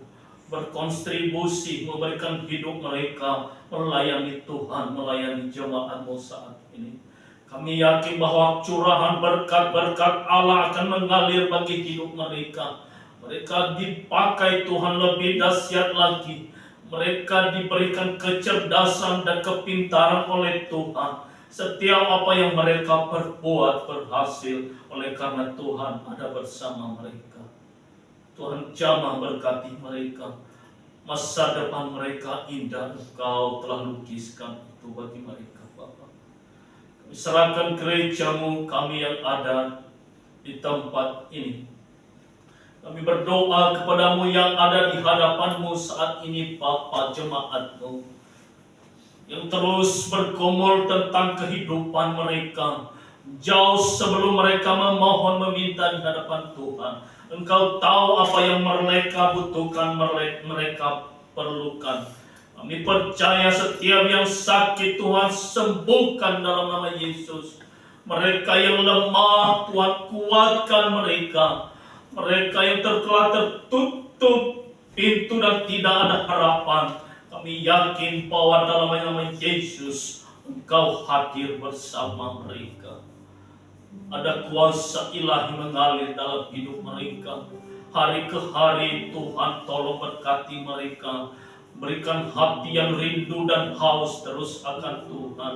berkontribusi, memberikan hidup mereka, melayani Tuhan, melayani jemaat-Mu saat ini. Kami yakin bahwa curahan berkat-berkat Allah akan mengalir bagi hidup mereka. Mereka dipakai Tuhan lebih dahsyat lagi. Mereka diberikan kecerdasan dan kepintaran oleh Tuhan. Setiap apa yang mereka perbuat berhasil oleh karena Tuhan ada bersama mereka. Tuhan jamah berkati mereka. Masa depan mereka indah, Engkau telah lukiskan itu bagi mereka, Bapa. Kami serahkan gereja-Mu, kami yang ada di tempat ini. Kami berdoa kepada-Mu yang ada di hadapan-Mu saat ini, Bapa, jemaat-Mu yang terus bergumul tentang kehidupan mereka. Jauh sebelum mereka memohon meminta di hadapan Tuhan, Engkau tahu apa yang mereka butuhkan, mereka perlukan. Kami percaya setiap yang sakit Tuhan sembuhkan dalam nama Yesus. Mereka yang lemah Tuhan kuatkan mereka. Mereka yang telah tertutup pintu dan tidak ada harapan, kami yakin bahwa dalam nama Yesus Engkau hadir bersama mereka. Ada kuasa ilahi mengalir dalam hidup mereka. Hari ke hari Tuhan tolong berkati mereka. Berikan hati yang rindu dan haus terus akan Tuhan.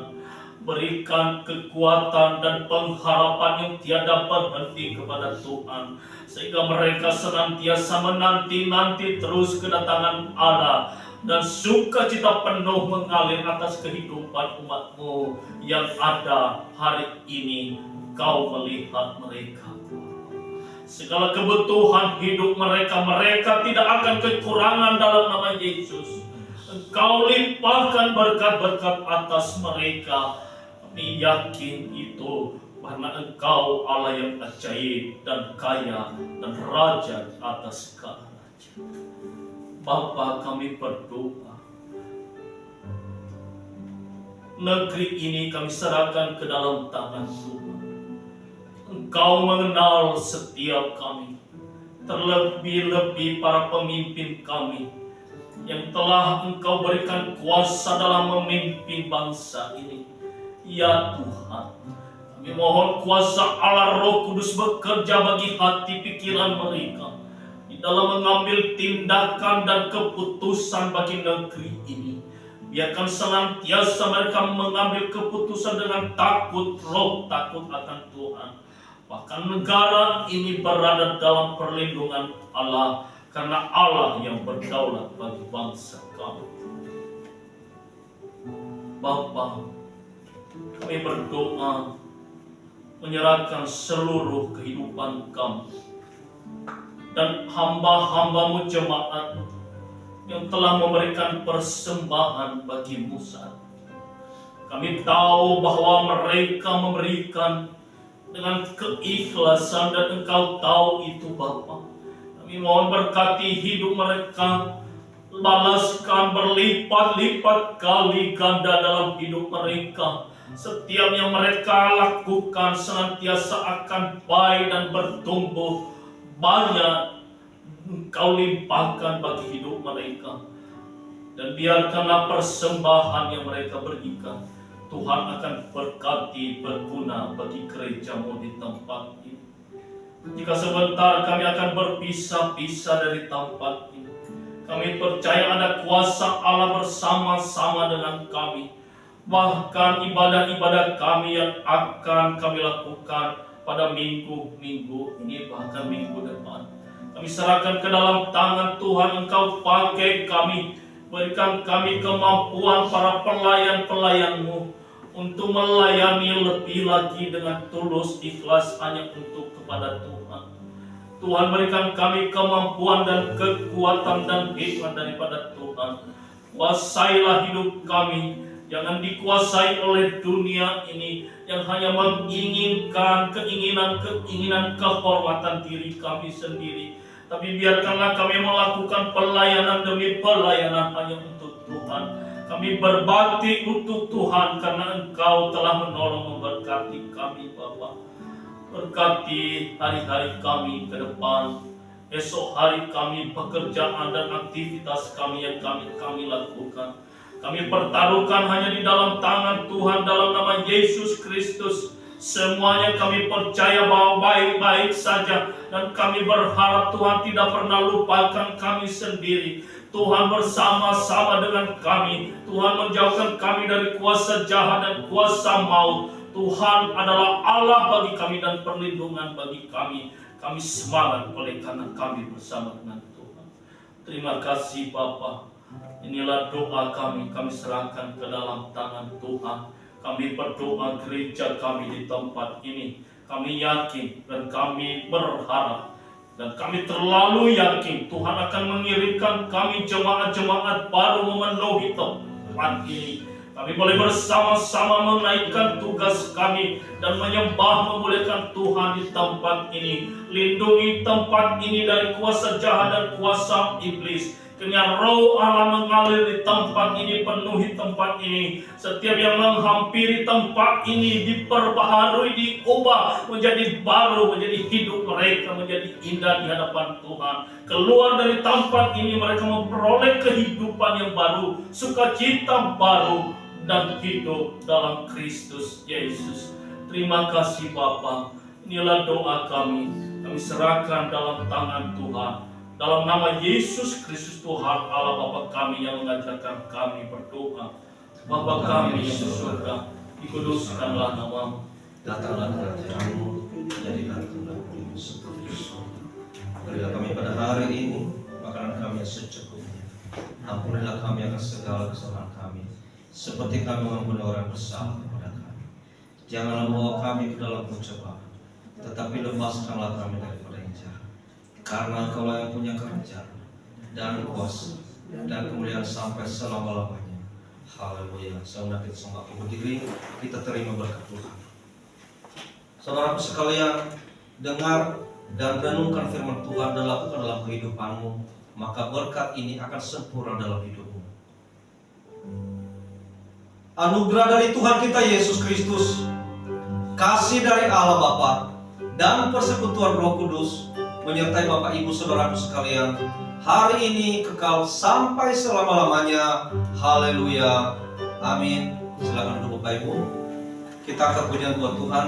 Berikan kekuatan dan pengharapan yang tiada berhenti kepada Tuhan. Sehingga mereka senantiasa menanti-nanti terus kedatangan Allah. Dan sukacita penuh mengalir atas kehidupan umat-Mu yang ada hari ini. Kau melihat mereka. Segala kebutuhan hidup mereka, mereka tidak akan kekurangan dalam nama Yesus. Engkau limpahkan berkat-berkat atas mereka. Kami yakin itu karena Engkau Allah yang ajaib dan kaya dan raja atas segala raja. Bapa, kami berdoa. Negeri ini kami serahkan ke dalam tangan Tuhan. Engkau mengenal setiap kami, terlebih-lebih para pemimpin kami yang telah Engkau berikan kuasa dalam memimpin bangsa ini. Ya Tuhan, kami mohon kuasa Allah Roh Kudus bekerja bagi hati pikiran mereka di dalam mengambil tindakan dan keputusan bagi negeri ini. Biarkan senantiasa mereka mengambil keputusan dengan takut roh, takut akan Tuhan. Bahkan negara ini berada dalam perlindungan Allah karena Allah yang berdaulat bagi bangsa kami. Bapa, kami berdoa menyerahkan seluruh kehidupan kami dan hamba-hamba-Mu jemaat yang telah memberikan persembahan bagi-Mu saat. Kami tahu bahwa mereka memberikan dengan keikhlasan dan Engkau tahu itu Bapa. Kami mohon berkati hidup mereka, balaskan berlipat-lipat kali ganda dalam hidup mereka. Setiap yang mereka lakukan senantiasa akan baik dan bertumbuh banyak. Engkau limpahkan bagi hidup mereka. Dan biarkanlah persembahan yang mereka berikan, Tuhan akan berkati berguna bagi gereja-Mu di tempat ini. Jika sebentar kami akan berpisah-pisah dari tempat ini, kami percaya ada kuasa Allah bersama-sama dengan kami. Bahkan ibadah-ibadah kami yang akan kami lakukan pada minggu-minggu ini, bahkan minggu depan, kami serahkan ke dalam tangan Tuhan. Engkau pakai kami, berikan kami kemampuan para pelayan-pelayan-Mu untuk melayani lebih lagi dengan tulus ikhlas hanya untuk kepada Tuhan. Tuhan berikan kami kemampuan dan kekuatan dan hikmat daripada Tuhan. Kuasailah hidup kami, jangan dikuasai oleh dunia ini yang hanya menginginkan keinginan kehormatan diri kami sendiri. Tapi biarkanlah kami melakukan pelayanan demi pelayanan hanya untuk Tuhan. Kami berbakti untuk Tuhan karena Engkau telah menolong memberkati kami Bapa. Berkati hari-hari kami ke depan, esok hari kami, pekerjaan dan aktivitas kami yang kami lakukan. Kami pertaruhkan hanya di dalam tangan Tuhan, dalam nama Yesus Kristus. Semuanya kami percaya bahwa baik-baik saja, dan kami berharap Tuhan tidak pernah lupakan kami sendiri. Tuhan bersama-sama dengan kami. Tuhan menjauhkan kami dari kuasa jahat dan kuasa maut. Tuhan adalah Allah bagi kami dan perlindungan bagi kami. Kami semangat oleh karena kami bersama dengan Tuhan. Terima kasih Bapa. Inilah doa kami serahkan ke dalam tangan Tuhan. Kami berdoa gereja kami di tempat ini. Kami yakin dan kami berharap dan kami terlalu yakin Tuhan akan mengirimkan kami jemaat-jemaat baru memenuhi tempat ini. Kami boleh bersama-sama menaikkan tugas kami dan menyembah memuliakan Tuhan di tempat ini. Lindungi tempat ini dari kuasa jahat dan kuasa iblis. Kiranya roh Allah mengalir di tempat ini, penuhi tempat ini. Setiap yang menghampiri tempat ini diperbaharui, diubah menjadi baru, menjadi hidup mereka menjadi indah di hadapan Tuhan. Keluar dari tempat ini mereka memperoleh kehidupan yang baru, sukacita baru, dan hidup dalam Kristus Yesus. Terima kasih Bapa. Inilah doa kami serahkan dalam tangan Tuhan. Dalam nama Yesus Kristus Tuhan Allah Bapa kami yang mengajarkan kami berdoa. Bapa kami yang di surga, dikuduskanlah nama-Mu. Datanglah kerajaan-Mu, jadilah kehendak-Mu seperti di surga. Berilah kami pada hari ini makanan kami yang secukupnya. Ampunilah kami akan segala kesalahan kami, seperti kami mengampuni orang bersalah kepada kami. Janganlah bawa kami ke dalam pencobaan, tetapi lepaskanlah kami daripada yang jahat. Karena Engkau yang punya kerajaan dan kuasa dan kemuliaan sampai selama-lamanya. Haleluya. Saudara kita sembah berdiri, kita terima berkat Tuhan. Saudaraku sekalian, dengar dan renungkan firman Tuhan dan lakukan dalam kehidupanmu, maka berkat ini akan sempurna dalam hidupmu. Anugerah dari Tuhan kita Yesus Kristus, kasih dari Allah Bapa, dan persekutuan Roh Kudus menyertai Bapak Ibu Saudaraku sekalian hari ini kekal sampai selama-lamanya. Haleluya. Amin. Silakan duduk Bapak Ibu. Kita akan pujian buat Tuhan.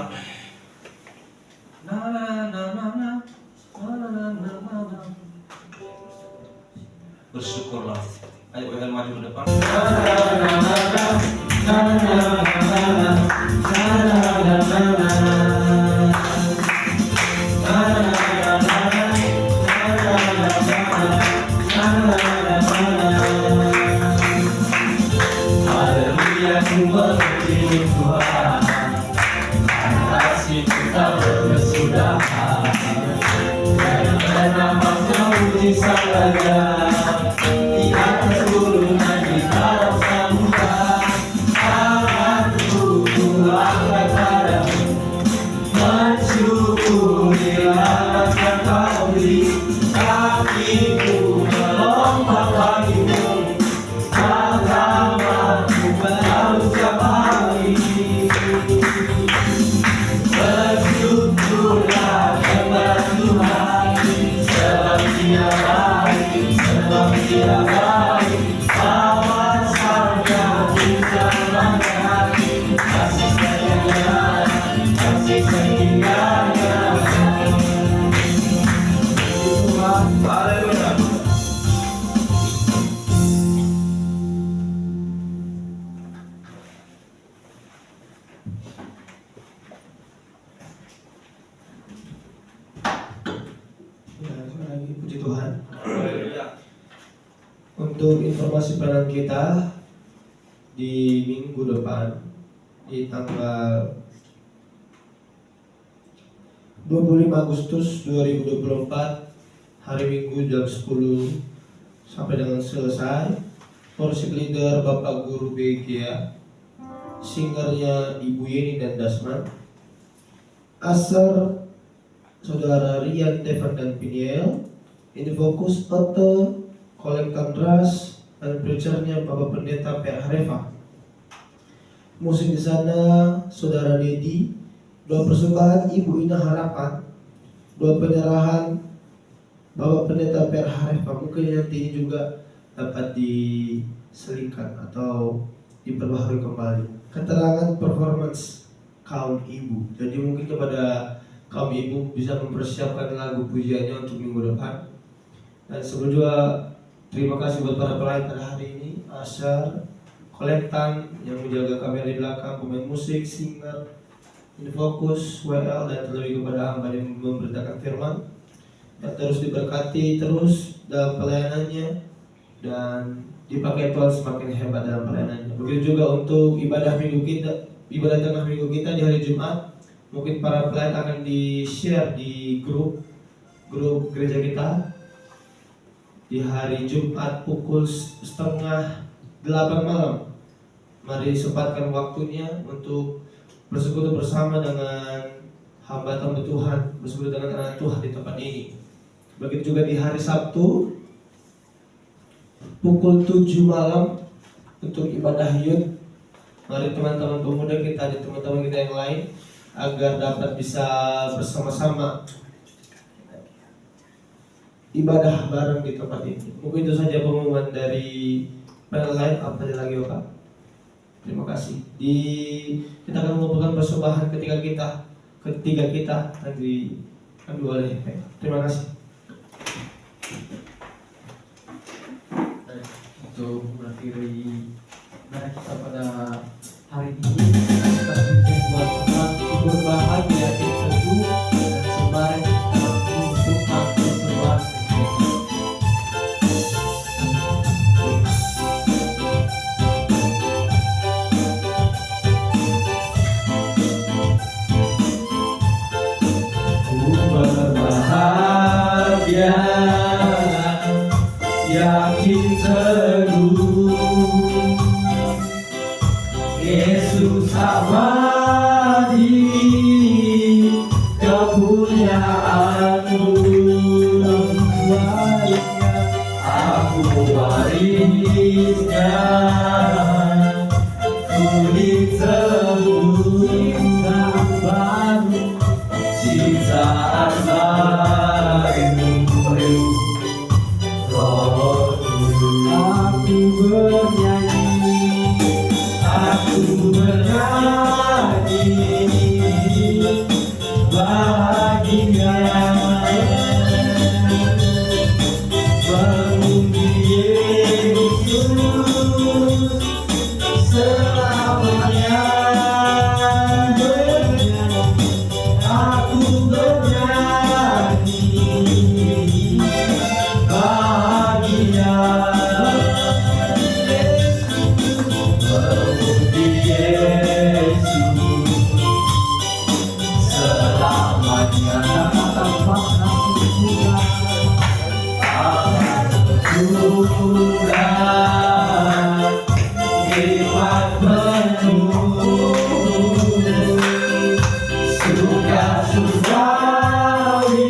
Bersyukurlah. Ayo kalian maju ke depan. Haleluya, memuji Tuhan. Kasih kita berkesudahan. Dan nama-Nya mujizat saja. Di atas gunungan di dalam samudra. Aku angkat padamu. kakiku melompat bagimu, agamaku baru setiap hari. Bersyukurlah kepada Tuhan, sebab Dia baik, sebab Dia baik. Awas saja kita menghati kasih sayangnya, kasih setianya. Haleluya. Ya, sekali lagi puji Tuhan. Haleluya. Untuk informasi pelayanan kita di minggu depan di tanggal 25 Agustus 2024 hari Minggu jam 10 sampai dengan selesai. Worship leader Bapak Guru Begia, singernya Ibu Yeni dan Dasman, Asar Saudara Rian Devan dan Piniel, ini fokus Oto Kolektan Ras, dan preachernya Bapak Pendeta Per Harefa. Musik di sana Saudara Dedi, doa persembahan Ibu Ina Harapan, doa penyerahan Bapak Pendeta Per Harefa. Mungkin nanti ini juga dapat diselingkan atau diperbaharui kembali. Keterangan performance kaum ibu. Jadi mungkin kepada kaum ibu bisa mempersiapkan lagu pujiannya untuk minggu depan. Dan sebelum juga terima kasih buat para pelayan pada hari ini, Asar, Kolektan yang menjaga kamera di belakang, pemain musik, singer, Infokus, WL, dan terlebih kepada hamba yang memberitakan firman. Yang terus diberkati terus dalam pelayanannya dan dipakai Tuhan semakin hebat dalam pelayanannya. Begitu juga untuk ibadah minggu kita, ibadah tengah minggu kita di hari Jumat. Mungkin para pelayan akan di-share di grup gereja kita di hari Jumat pukul 7:30 malam. Mari sempatkan waktunya untuk bersekutu bersama dengan hamba Tuhan, bersekutu dengan anak Tuhan di tempat ini. Begitu juga di hari Sabtu pukul 7 malam untuk ibadah youth. Mari teman-teman pemuda kita dan teman-teman kita yang lain agar dapat bisa bersama-sama ibadah bareng di tempat ini. Mungkin itu saja pengumuman dari panel lain. Apa ada lagi Bapak? Terima kasih. Kita akan mengumpulkan persembahan ketiga kita nanti kedua oleh terima kasih. Untuk mengakhiri ibadah kita pada hari ini, kita pujian buat Tuhan, berbahagia kita teduh dan sembari kita untuk persembahan kita. Berbahagia, yakin teguh, Yesus abadi, kepunyaanmu, aku warisnya, ku ditebus baru, ciptaan baru, aku bernyanyi, bahagia, memuji Yesus selamanya. Aku bernyanyi, bahagia, memuji Yesus selamanya. Sudah nikmat penuh, suka surgawi,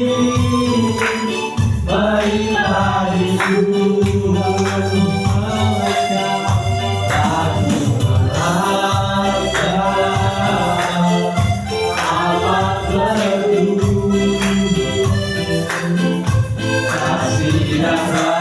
sejahtera